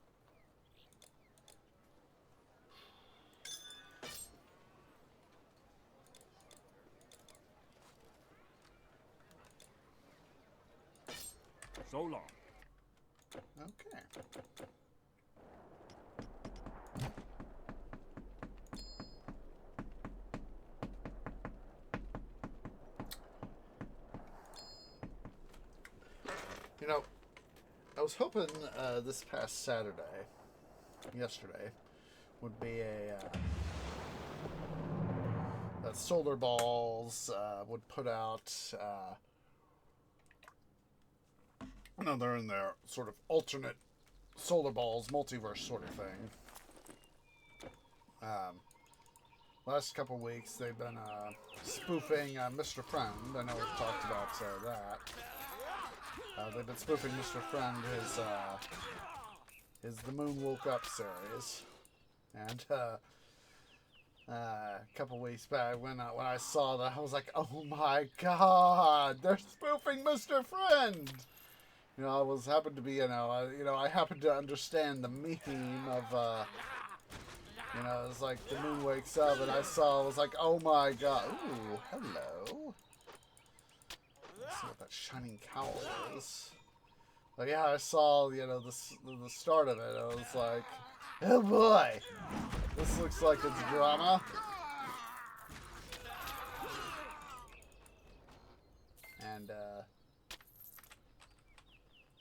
So long. Okay. You know, I was hoping this past yesterday, would be that Solar Balls would put out they're in their sort of alternate Solar Balls multiverse sort of thing. Last couple weeks they've been spoofing Mr. Friend. I know we've talked about that. They've been spoofing Mr. Friend, his The Moon Woke Up series, and a couple weeks back when I saw that, I was like, oh my god, they're spoofing Mr. Friend. You know, I happened to be, I happened to understand the meme of, it's like the moon wakes up, and I was like, oh my god. Ooh, hello. Let's see what that shining cowl is. But yeah, I saw, the start of it. I was like, oh boy, this looks like it's drama. And,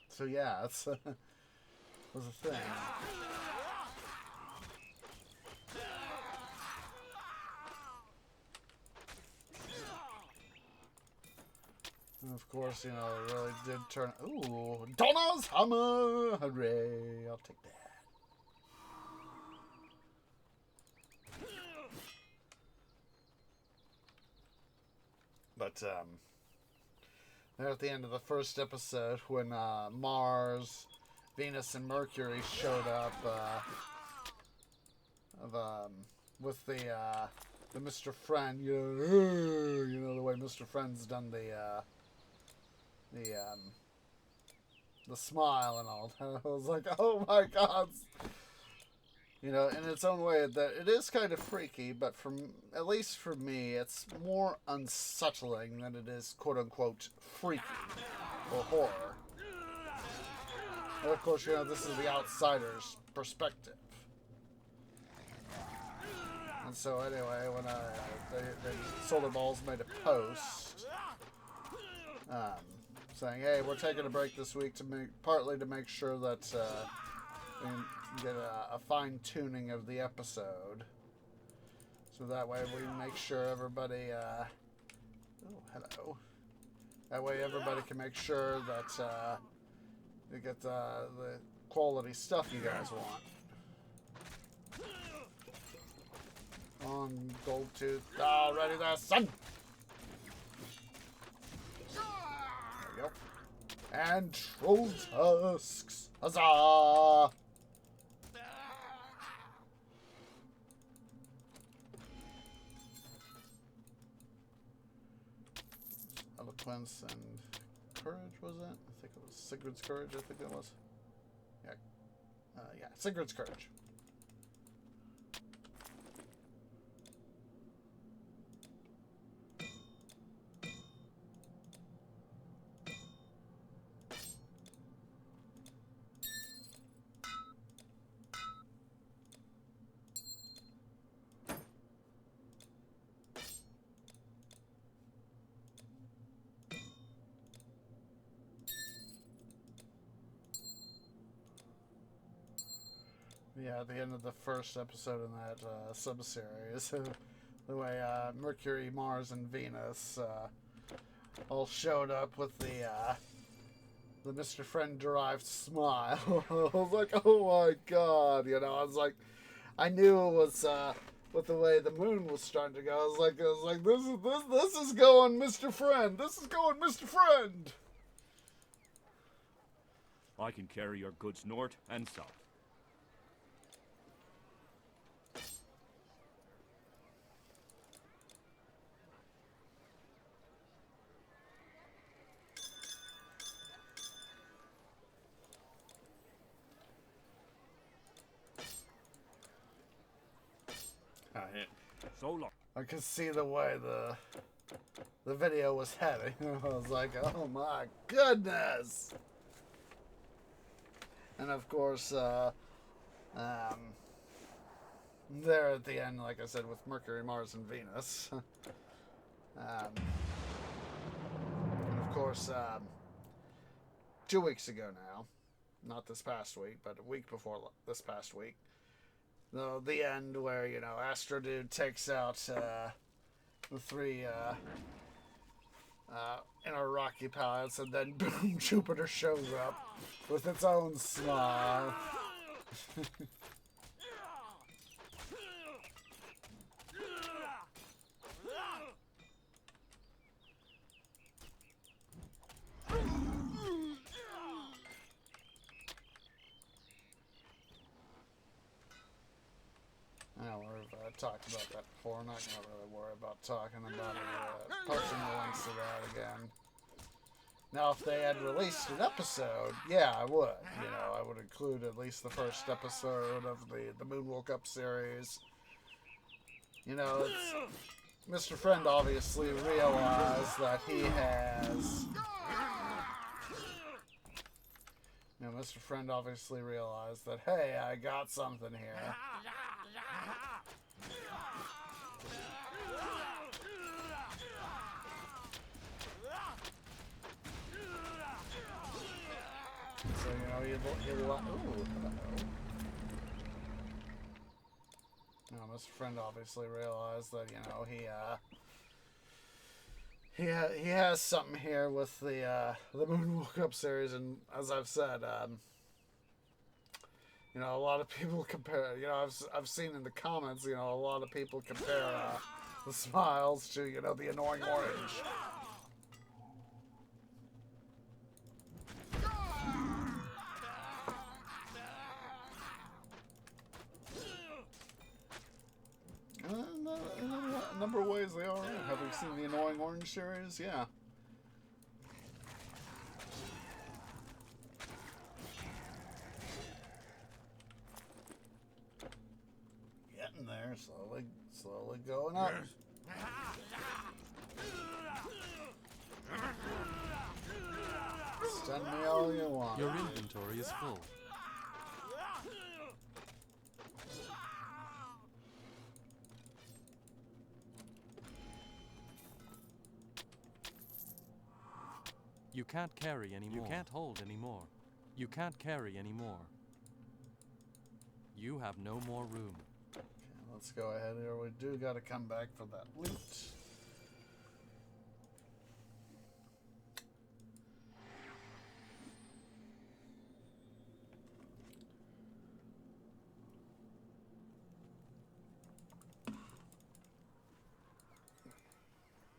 so yeah, it's was a thing. And of course, it really did turn. Ooh, Donna's hammer! Hooray! I'll take that. But there at the end of the first episode, when Mars, Venus, and Mercury showed up, with the Mr. Friend, the way Mr. Friend's done the smile and all that. I was like, oh my god. In its own way, that it is kind of freaky, but at least for me, it's more unsettling than it is quote unquote freaky or horror. And of course, this is the outsider's perspective. And so anyway, when the Solar Balls made a post saying, hey, we're taking a break this week partly to make sure that we get a fine-tuning of the episode. So that way we make sure everybody, oh, hello. That way everybody can make sure that they get the quality stuff you guys want. On Goldtooth. Oh, ready there, son! There we go. And Troll Tusks. Huzzah! Eloquence and Courage, was it? I think it was Sigurd's Courage, I think it was. Yeah, Sigurd's Courage. Yeah, at the end of the first episode in that sub-series, the way Mercury, Mars, and Venus all showed up with the Mr. Friend-derived smile. I was like, oh my god, I was like, I knew it was with the way the moon was starting to go. I was like, this is going Mr. Friend. This is going Mr. Friend. I can carry your goods north and south. So long. I could see the way the video was heading. I was like, oh my goodness! And of course, there at the end, like I said, with Mercury, Mars, and Venus. And of course, 2 weeks ago now, not this past week, but a week before this past week, the end where, you know, Astro Dude takes out the three inner Rocky pilots, and then boom, Jupiter shows up with its own smile. Now, we've talked about that before. I'm not going to really worry about talking about it, posting the links to that again. Now, if they had released an episode, yeah, I would. You know, I would include at least the first episode of the Moon Woke Up series. You know, Mr. Friend obviously realized that he has... You know, Mr. Friend obviously realized that, hey, I got something here. So, you know, you ooh, you know, Mr. Friend obviously realized that, you know, he has something here with the Moon Woke Up series, and as I've said, you know, a lot of people compare. You know, I've seen in the comments, you know, a lot of people compare the smiles to, you know, the annoying orange. In a number of ways they are. Have you seen the Annoying Orange series? Yeah. Getting there, slowly going up. Stun me all you want. Your inventory is full. You can't carry anymore. You can't hold anymore. You can't carry anymore. You have no more room. Okay, let's go ahead here. We do got to come back for that loot.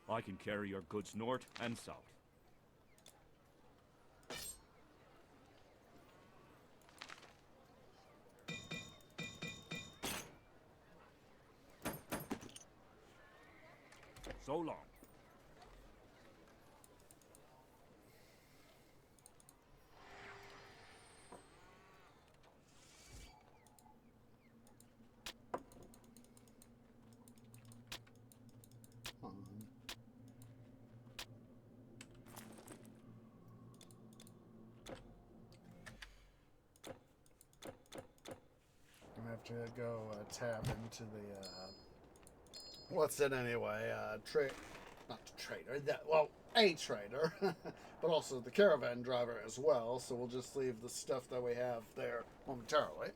I can carry your goods north and south. So long. I'm gonna have to go tab into the what's it anyway? Not trader. A trader, but also the caravan driver as well. So we'll just leave the stuff that we have there momentarily.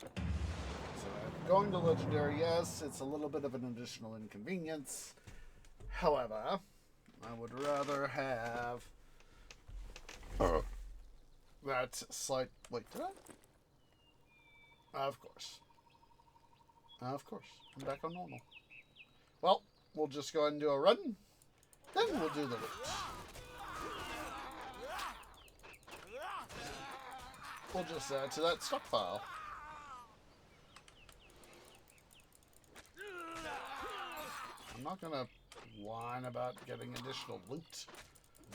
So going to legendary, yes, it's a little bit of an additional inconvenience. However, I would rather have that slight. Wait, did I? Of course. Of course. I'm back on normal. Well, we'll just go ahead and do a run. Then we'll do the loot. We'll just add to that stockpile. I'm not going to whine about getting additional loot.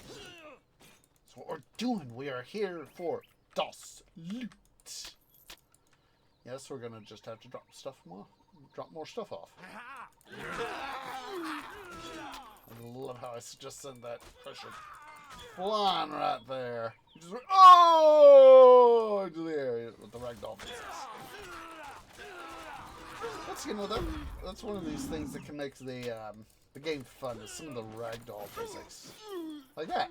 That's what we're doing. We are here for DOS loot. Yes, we're going to just have to drop stuff more drop more stuff off. I love how I just sent that question flying right there. Just went, oh, into the area with the ragdoll physics. That's, you know, that's one of these things that can make the game fun, is some of the ragdoll physics. Like that.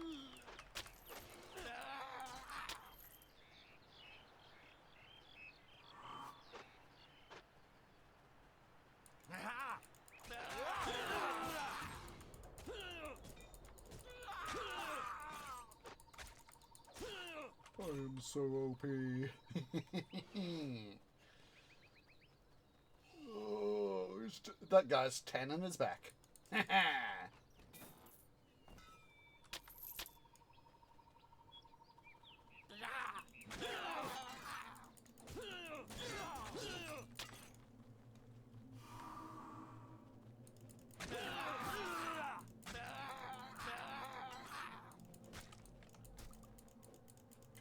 I'm so OP. Oh, that guy's 10 on his back.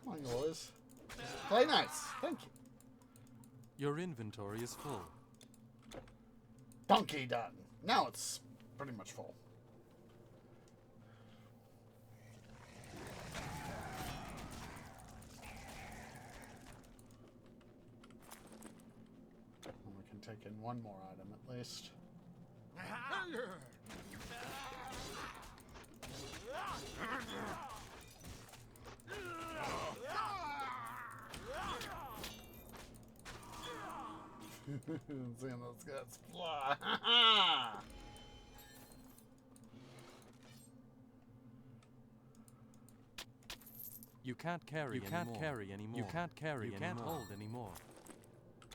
Come on, boys. Play nice. Thank you. Your inventory is full. Donkey done. Now it's pretty much full. And we can take in one more item at least. Seeing those guys fly. You can't carry anymore. You can't carry anymore. You can't carry anymore. You can't hold anymore.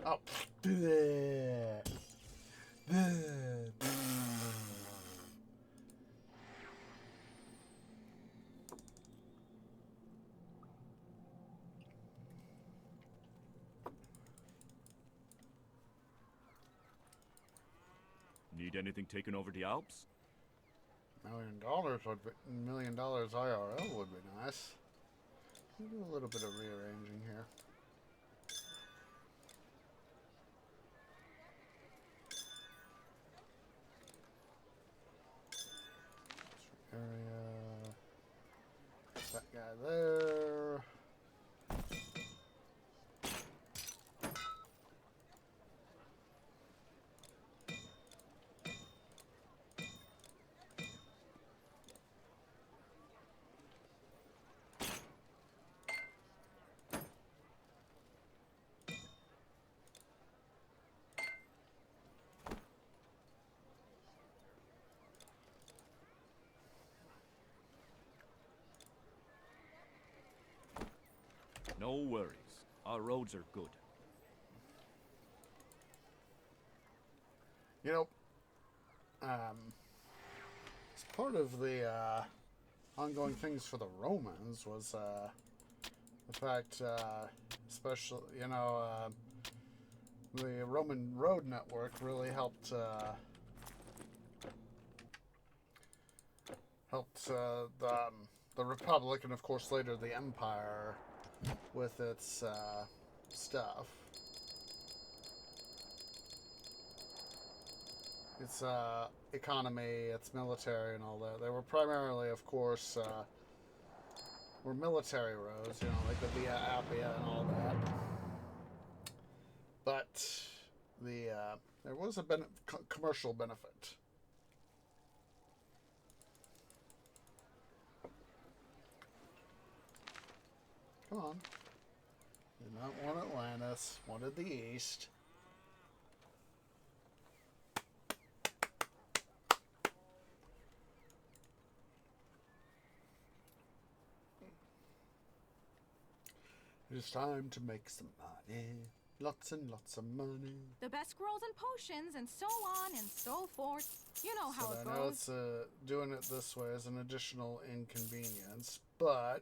Oh. Need anything taken over the Alps? $1 million would be $1 million IRL would be nice. We'll do a little bit of rearranging here. Area. That guy there. No worries. Our roads are good. You know, as part of the ongoing things for the Romans was the fact, especially, you know, the Roman road network really helped the Republic and, of course, later the Empire with its stuff. Its economy, its military, and all that. They were primarily, of course, were military roads, you know, like the Via Appia and all that. But there was a commercial benefit. Come on. Did not want Atlantis. Wanted the East. It is time to make some money. Lots and lots of money. The best scrolls and potions, and so on and so forth. You know how it I know goes. it's doing it this way is an additional inconvenience, but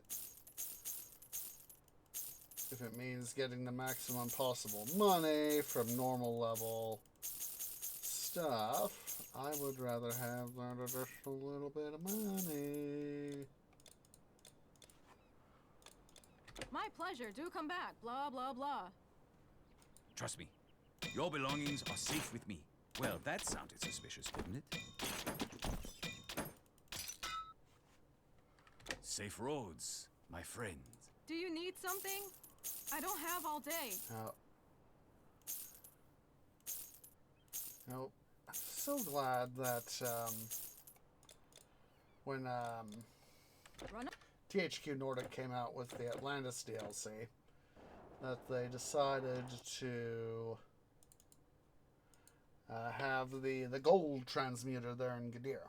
if it means getting the maximum possible money from normal level stuff, I would rather have that additional little bit of money. My pleasure. Do come back. Blah, blah, blah. Trust me, your belongings are safe with me. Well, that sounded suspicious, didn't it? Safe roads, my friend. Do you need something? I don't have all day. No, I'm so glad that when Run up. THQ Nordic came out with the Atlantis DLC, that they decided to have the gold transmuter there in Gadir.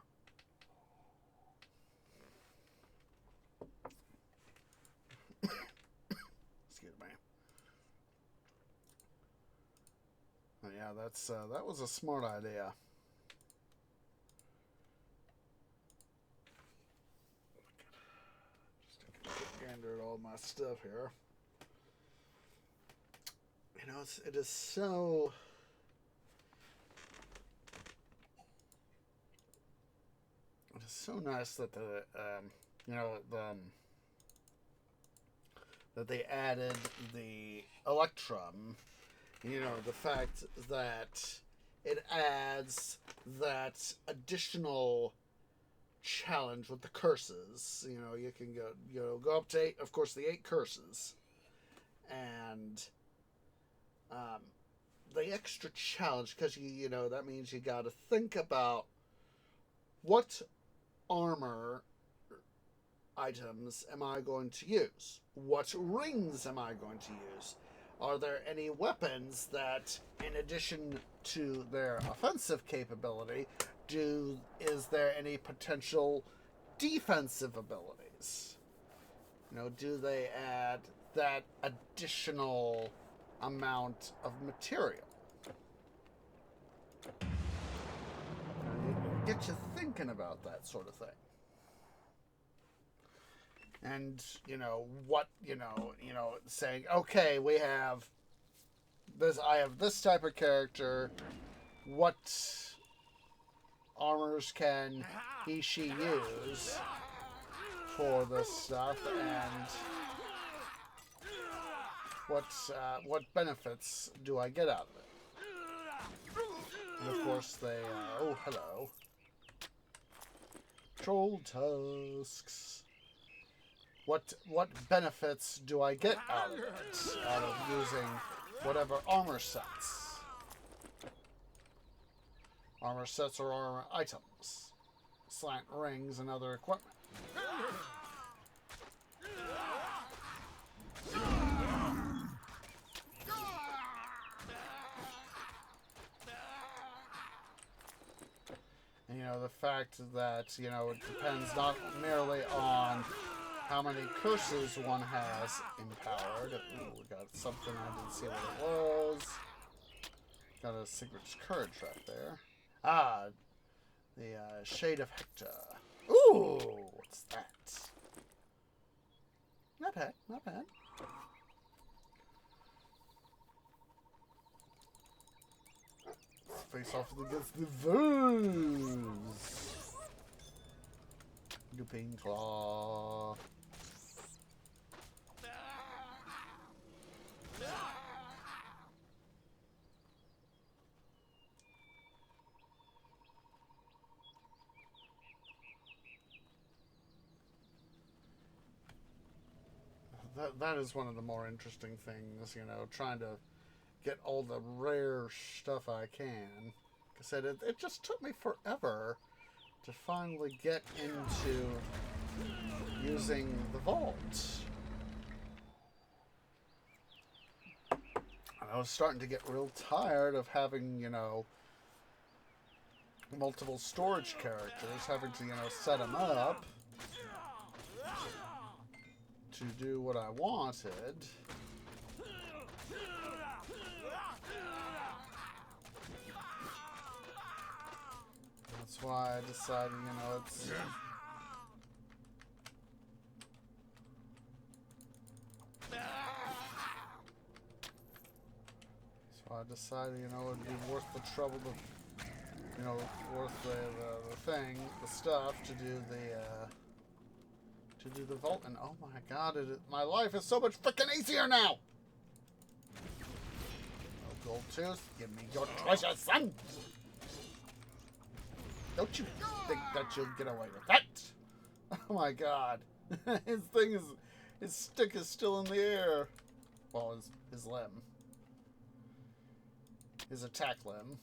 Excuse me. Oh, yeah, that was a smart idea. Just take a quick gander at all my stuff here. You know, it is so. It is so nice that that they added the Electrum. You know, the fact that it adds that additional challenge with the curses. You know, you can go up to 8, of course, the 8 curses, and the extra challenge, because you know that means you got to think about what armor items am I going to use? What rings am I going to use? Are there any weapons that, in addition to their offensive capability, is there any potential defensive abilities? You know, do they add that additional amount of material? Get you thinking about that sort of thing. And, saying, okay, we have this, I have this type of character, what armors can she use for this stuff, and what benefits do I get out of it? And of course they, oh, hello. Troll tusks. What benefits do I get out of it? Out of using whatever armor sets. Armor sets or armor items. Slant rings and other equipment. And, you know, the fact that, you know, it depends not merely on how many curses one has empowered. Ooh, we got something, I didn't see what it was. Got a Sigurd's Courage right there. Ah, the Shade of Hector. Ooh, what's that? Not bad, not bad. Face off against the Vose. Lupin Claw. That is one of the more interesting things, you know, trying to get all the rare stuff I can. Like I said, it just took me forever to finally get into using the vault. I was starting to get real tired of having, you know, multiple storage characters, having to, you know, set them up to do what I wanted. That's why I decided, you know, it's... So I decided, you know, it'd be worth the trouble to, you know, worth the thing, the stuff, to do the vault. And oh my god, my life is so much freaking easier now! No gold tooth, give me your treasure, son! Don't you think that you'll get away with that? Oh my god. His stick is still in the air. Well, his limb. His attack limb.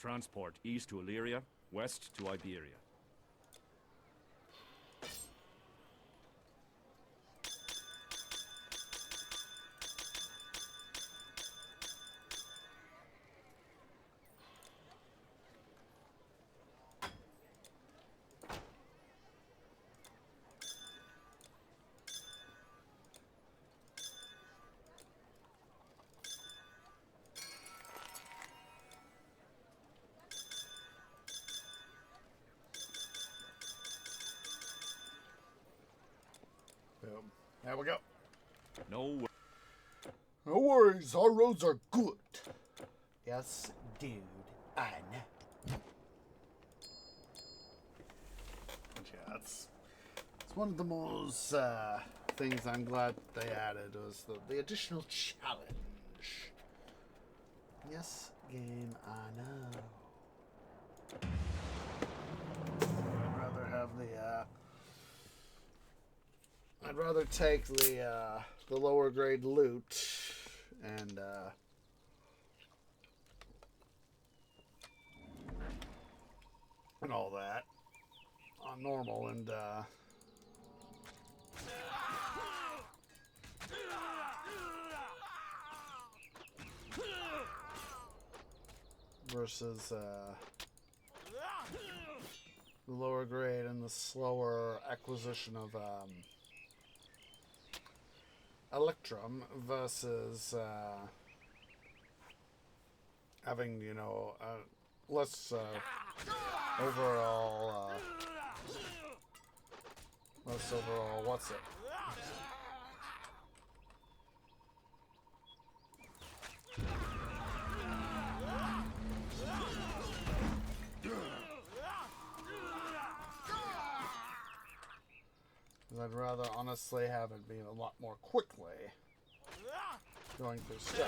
Transport east to Illyria, west to Iberia. Boom. There we go. No No worries, our roads are good. Yes, dude, I know. But yeah, it's one of the most things I'm glad they added was the additional challenge. Yes, game, I know. I'd rather take the lower grade loot and all that on normal and versus the lower grade and the slower acquisition of Electrum versus having, you know, less overall what's it? I'd rather honestly have it be a lot more quickly going through stuff.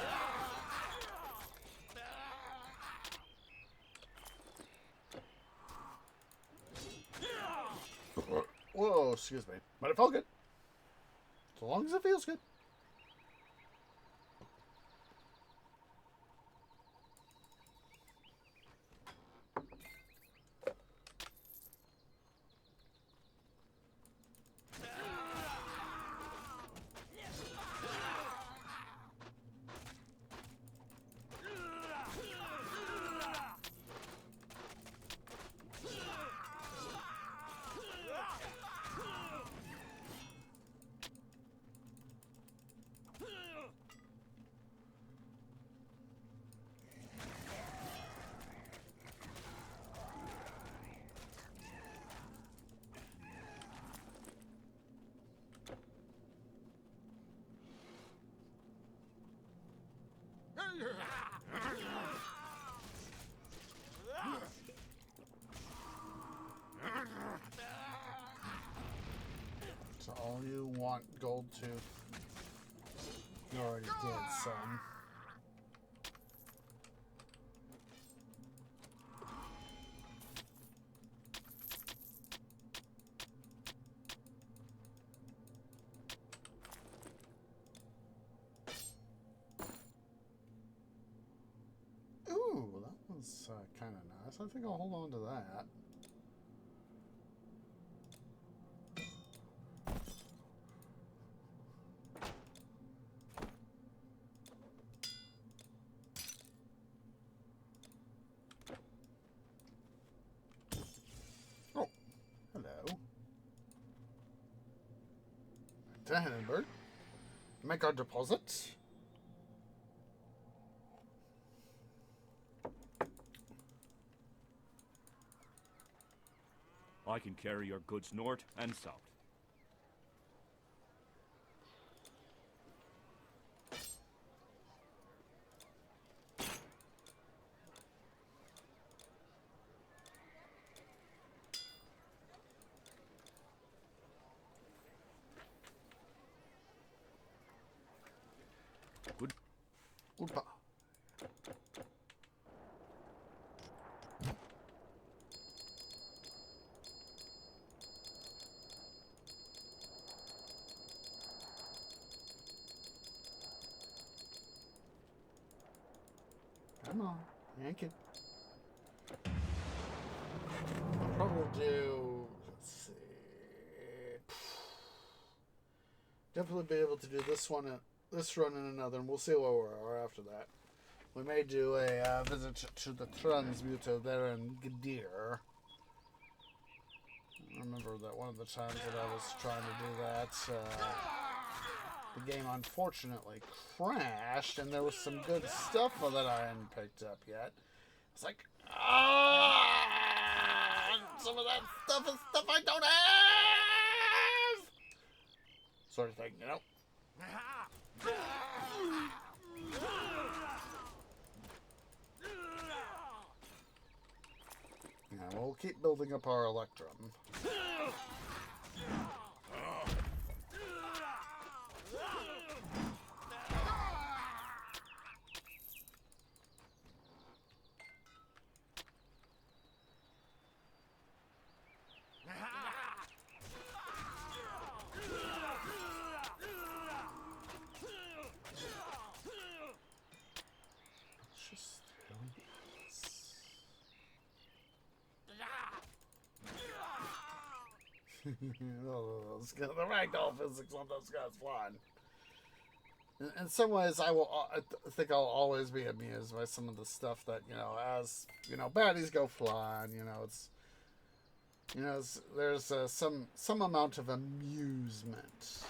Whoa, excuse me. But it felt good. So long as it feels good. So all you want gold tooth, you already did some. Ooh, that was kind of nice. I think I'll hold on to that. Oh, hello. To Hindenburg. Make our deposit. I can carry your goods north and south. Opa. Come on, yank it. I'll probably do, let's see. Definitely be able to do this one, this run and another, and we'll see where we are after that. We may do a visit to the transmuter there in Gadir. I remember that one of the times that I was trying to do that, the game unfortunately crashed, and there was some good stuff that I hadn't picked up yet. It's like, some of that stuff is stuff I don't have! Sort of thing, you know? Yeah, we'll keep building up our Electrum. The ragdoll physics on those guys flying. In some ways, I think I'll always be amused by some of the stuff that, you know, as, you know, baddies go flying, you know, there's some amount of amusement.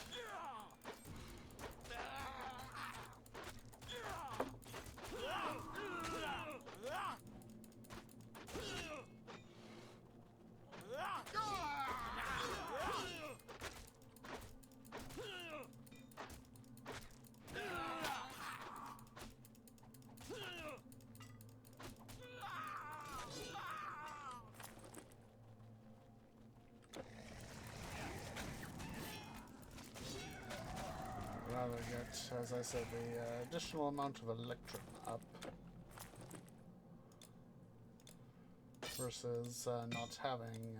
Rather get, as I said, the additional amount of Electrum up versus not having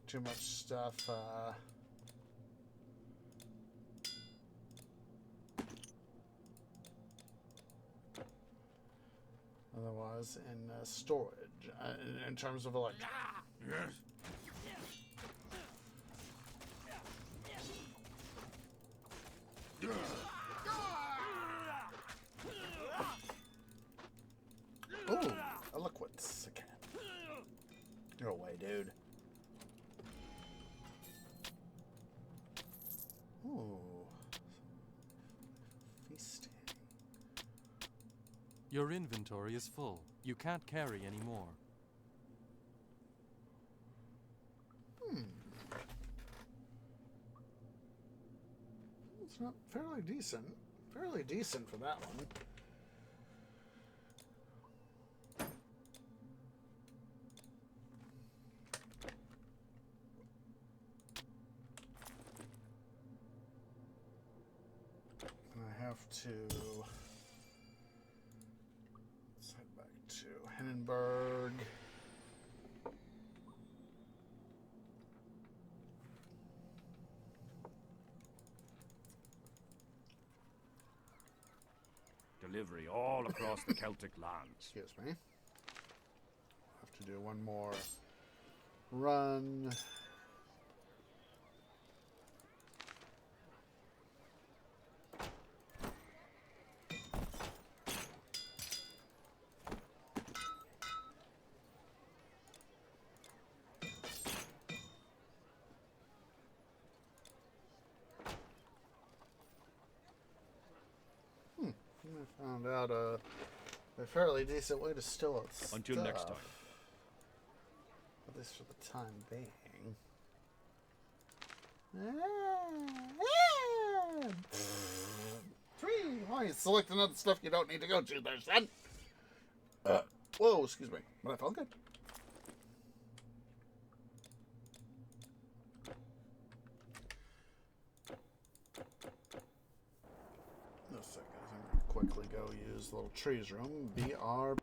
too much stuff. Otherwise, in storage, in terms of Electrum. Yes. Ooh, eloquence again. You're away, dude. Ooh. Feasting. Your inventory is full. You can't carry any more. It's not fairly decent. Fairly decent for that one. I have to let's head back to Hindenburg. Delivery all across the Celtic lands. Excuse me. Have to do one more run. I found out a fairly decent way to still out stuff. Until next time. At least for the time being. Three! Why you selecting other stuff you don't need to go to there, son? Whoa, excuse me. But I felt good. No second. I'm quickly go use the little trees room. BR.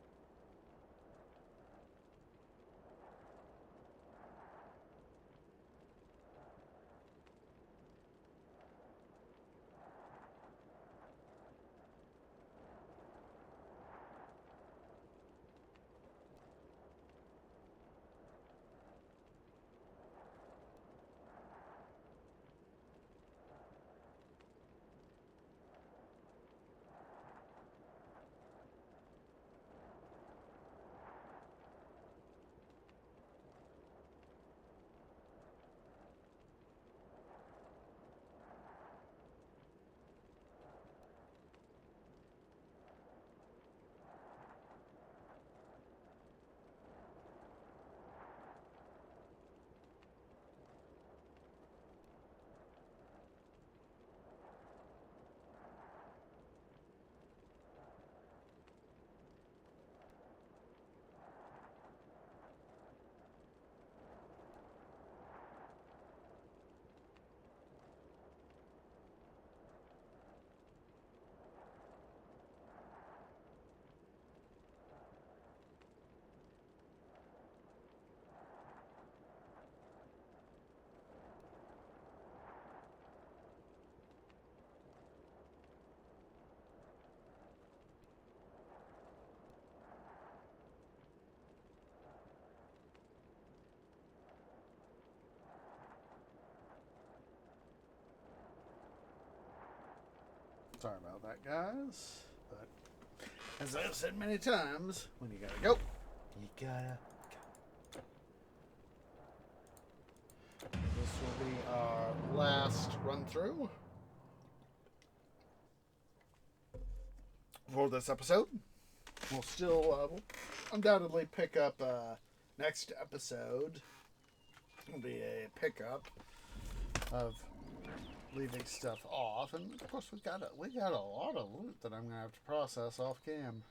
Sorry about that, guys. But as I've said many times, when you gotta go, you gotta go. This will be our last run through for this episode. We'll still we'll undoubtedly pick up next episode. It'll be a pickup of leaving stuff off, and of course we got a lot of loot that I'm gonna have to process off cam.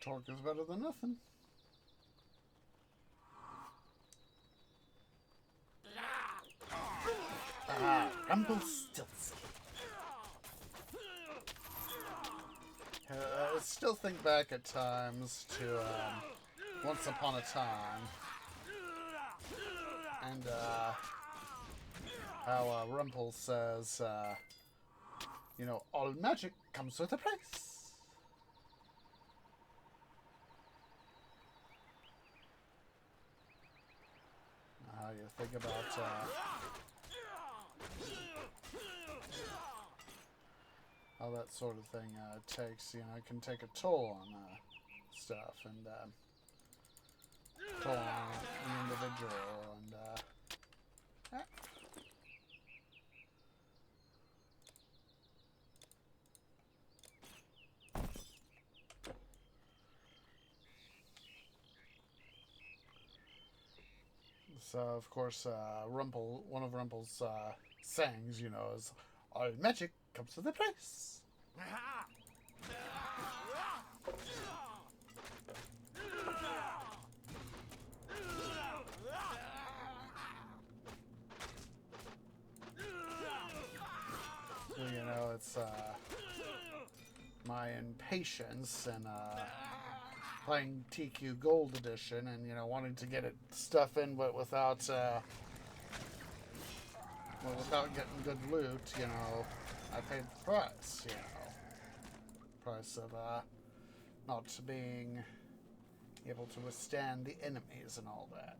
Torque is better than nothing. Rumpelstiltskin. I still think back at times to Once Upon a Time, and how Rumpel says, you know, all magic comes with a price. How you think about how that sort of thing takes, you know, it can take a toll on stuff, and toll on an individual, and so, of course, Rumpel, one of Rumpel's sayings, you know, is, all magic comes with a price. So, you know, it's my impatience and playing TQ Gold Edition, and you know, wanting to get stuff in, but without getting good loot. You know, I paid the price. You know, price of not being able to withstand the enemies and all that.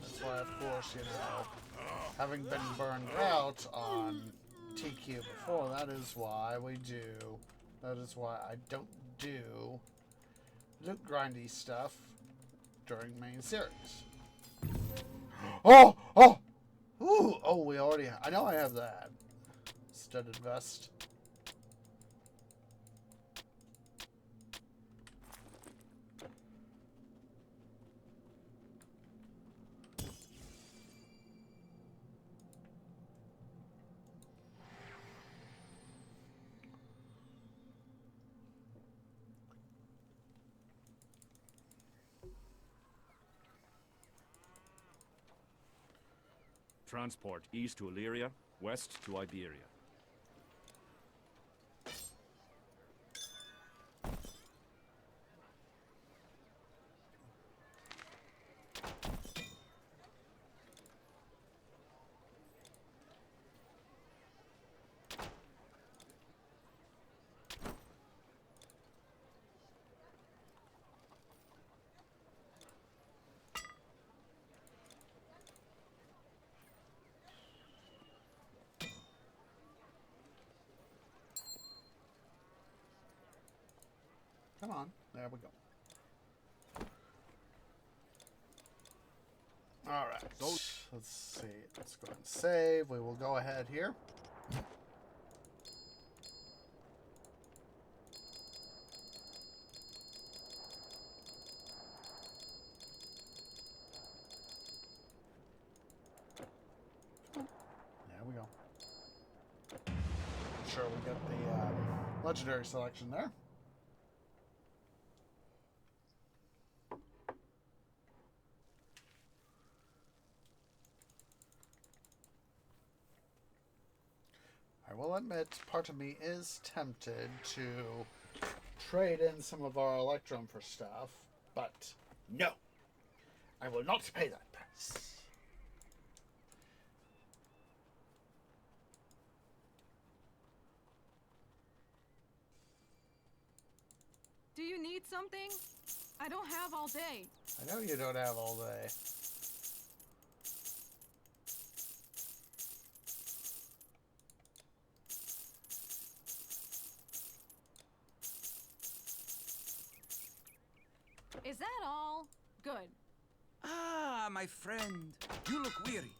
That's why, of course, you know, having been burned out on TQ before, that is why I don't do loot grindy stuff during main series. Oh! Oh! Ooh! Oh, we already... I know I have that. Studded vest. Transport east to Illyria, west to Iberia. Come on. There we go. Alright. Let's see. Let's go ahead and save. We will go ahead here. There we go. Sure, we get the legendary selection there. I will admit, part of me is tempted to trade in some of our Electrum for stuff, but no, I will not pay that price. Do you need something? I don't have all day. I know you don't have all day. Is that all? Good. Ah, my friend. You look weary.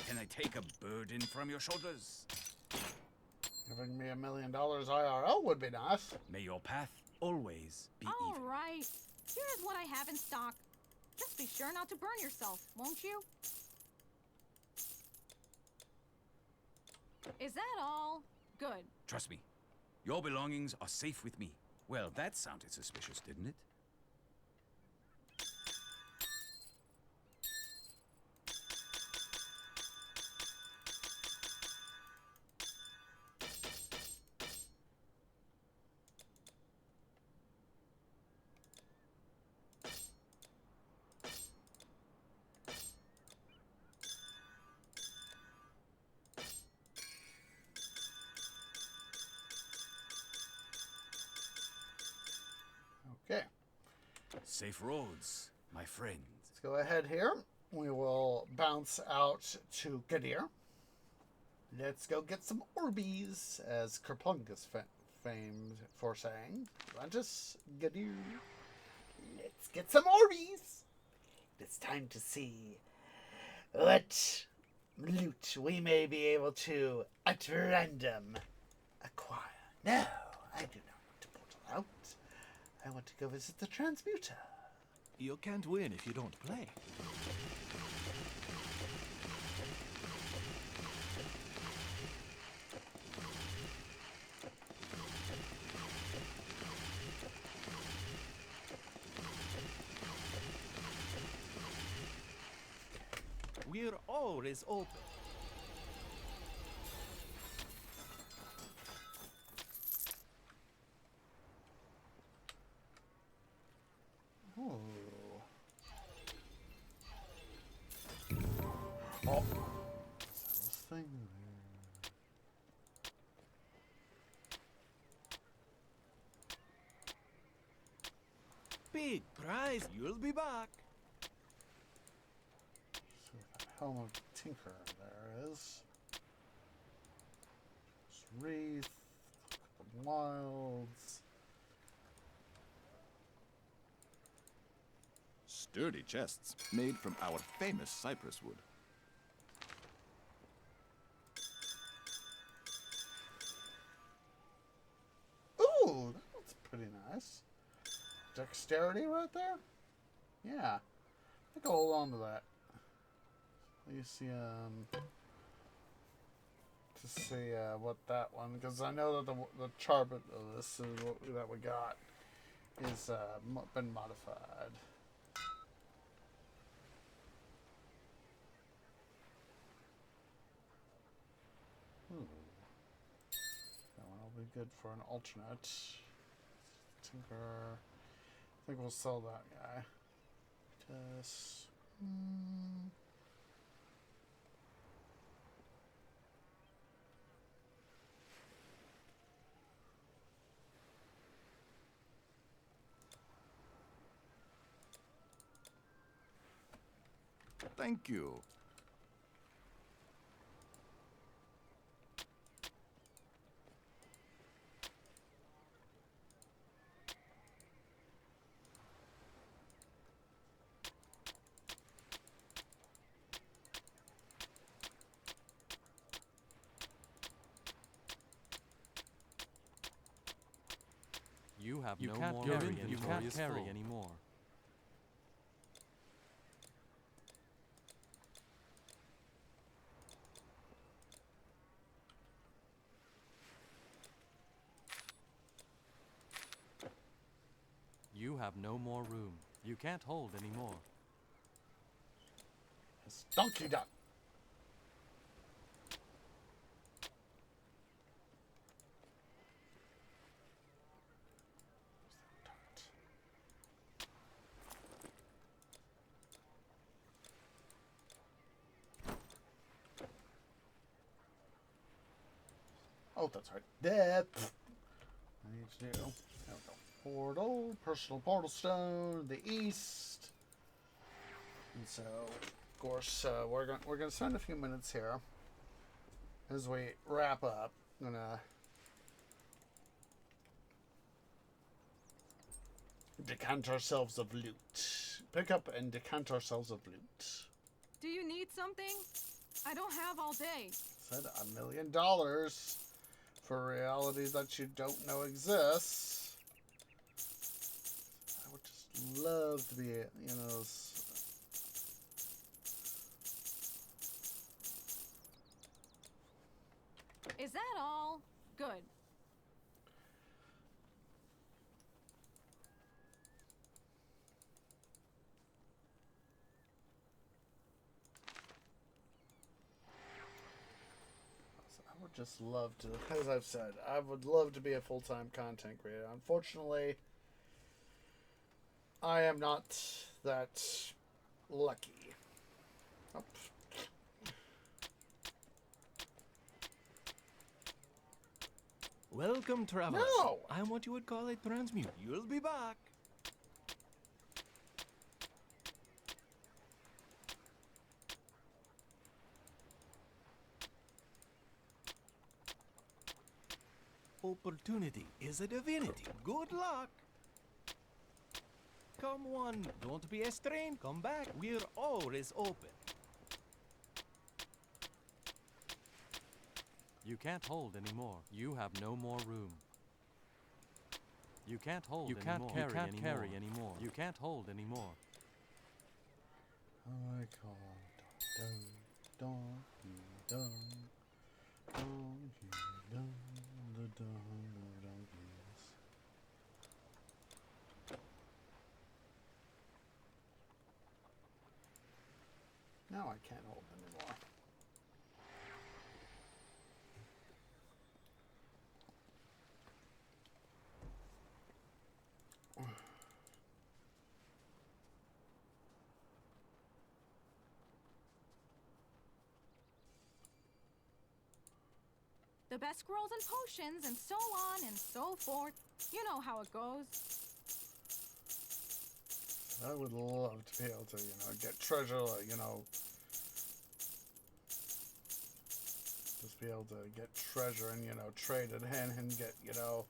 Can I take a burden from your shoulders? Giving me $1 million IRL would be nice. May your path always be All even. right. Here's what I have in stock. Just be sure not to burn yourself, won't you? Is that all? Good. Trust me. Your belongings are safe with me. Well, that sounded suspicious, didn't it? Okay, Safe roads, my friend. let's go ahead here. We will bounce out to Gadir. Let's go get some Orbeez, as Kerplunk is famed for saying. Atlantis, Gadir. Let's get some Orbeez. It's time to see what loot we may be able to, at random, acquire. No, I do not want to portal out. I want to go visit the transmuter. You can't win if you don't play. We're always open. Ooh. Oh. This thing there. Big prize. You'll be back. See what the Helm of Tinker there is. There's Wreath, the Wilds. Sturdy chests made from our famous cypress wood. pretty nice. Dexterity right there? Yeah. I can hold on to that. Let me see, to see what that one, because I know that the chart of this is what that we got is been modified. That one will be good for an alternate. Tinker. I think we'll sell that guy. Just. Thank you. You have You no can't more carry room. You anymore. can't Is carry full. anymore. You have no more room. You can't hold anymore. It's donkey duck. Oh, that's right. Depth. I need to do. There we go. Portal, personal portal stone, the east. And so, of course, we're gonna spend a few minutes here as we wrap up. I'm gonna decant ourselves of loot. Pick up and decant ourselves of loot. Do you need something? I don't have all day. Said $1 million for reality that you don't know exists. I would just love to be, you know. Is that all? Good. I would just love to, as I've said, I would love to be a full-time content creator. Unfortunately, I am not that lucky. Oh. Welcome, travelers. No! I'm what you would call a transmute. You'll be back. Opportunity is a divinity. Good luck. Come one, don't be a strain. Come back. We're always open. You can't hold anymore. You have no more room. You can't hold you anymore. Can't carry anymore. You can't hold anymore. I call dun dun dun dun dun the dun of donkeys. Now I can't hold anymore. The best scrolls and potions and so on and so forth. You know how it goes. I would love to be able to, you know, get treasure, you know, just be able to get treasure and, you know, trade it in and get, you know,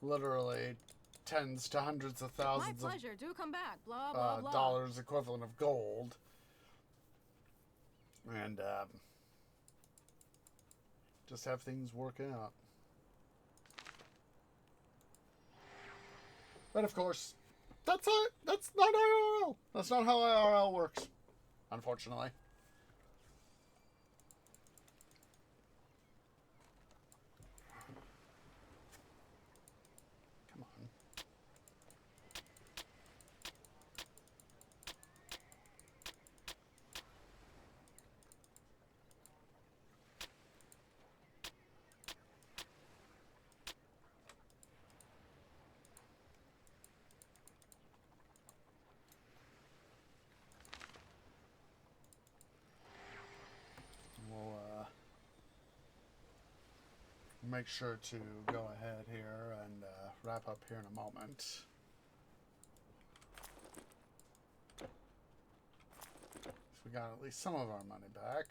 literally tens to hundreds of My thousands of pleasure. Do come back. Blah, blah, blah. dollars equivalent of gold. And, just have things work out. But of course, that's not IRL. That's not how IRL works, unfortunately. Come on. We'll make sure to go ahead here and wrap up here in a moment. So we got at least some of our money back.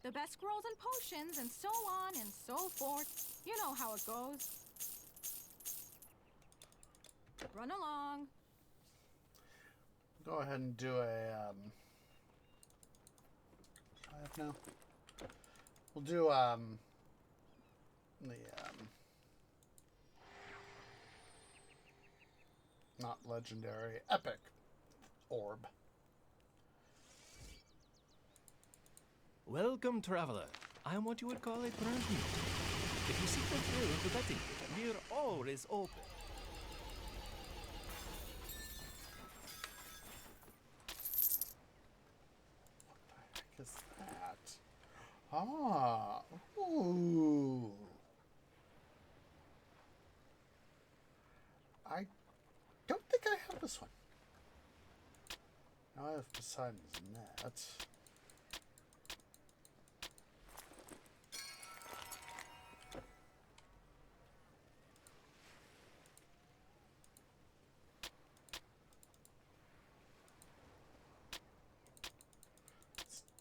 The best scrolls and potions and so on and so forth. You know how it goes. Run along. Go ahead and do a I have now. We'll do the not legendary, epic orb. Welcome, traveler. I am what you would call a transmuter. If you seek the thrill of the betting, we're always open. What the heck is that? Ah, ooh. I don't think I have this one. Now I have Poseidon's net. It's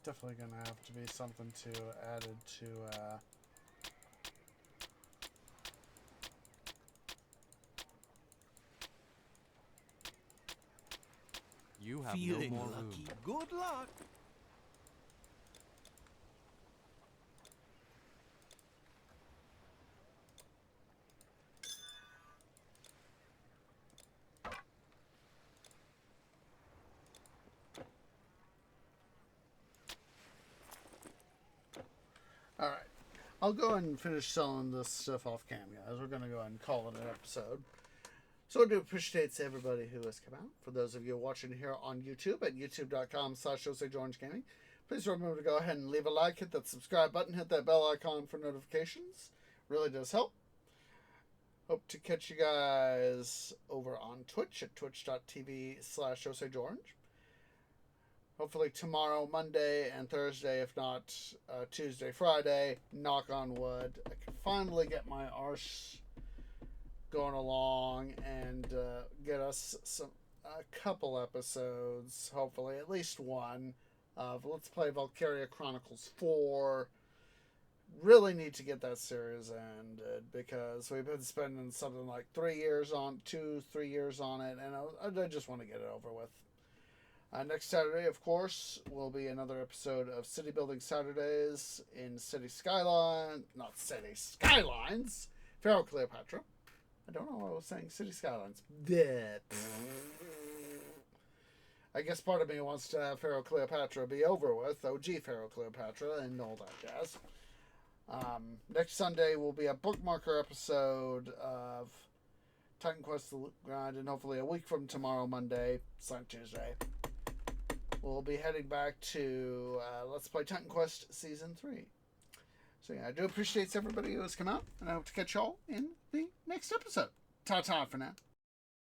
definitely gonna have to be something to added to You have Feeling no more lucky. room. Good luck. Alright. I'll go and finish selling this stuff off cam, guys. We're going to go ahead and call it an episode. So I do appreciate everybody who has come out. For those of you watching here on YouTube at youtube.com/OsageOrangeGaming, please remember to go ahead and leave a like, hit that subscribe button, hit that bell icon for notifications. Really does help. Hope to catch you guys over on Twitch at twitch.tv/OsageOrange. Hopefully tomorrow, Monday, and Thursday, if not Tuesday, Friday, knock on wood, I can finally get my arse going along and get us a couple episodes, hopefully, at least one, of Let's Play Valkyria Chronicles 4. Really need to get that series ended because we've been spending something like 3 years on 3 years on it, and I just want to get it over with. Next Saturday, of course, will be another episode of City Building Saturdays in City Skyline. Not City Skylines. Pharaoh Cleopatra. I don't know why I was saying City Skylines. I guess part of me wants to have Pharaoh Cleopatra be over with. OG Pharaoh Cleopatra and all that jazz. Next Sunday will be a bookmarker episode of Titan Quest The Loot Grind. And hopefully a week from tomorrow, Monday, Tuesday, we'll be heading back to Let's Play Titan Quest Season 3. So yeah, I do appreciate everybody who has come out, and I hope to catch y'all in the next episode. Ta-ta for now.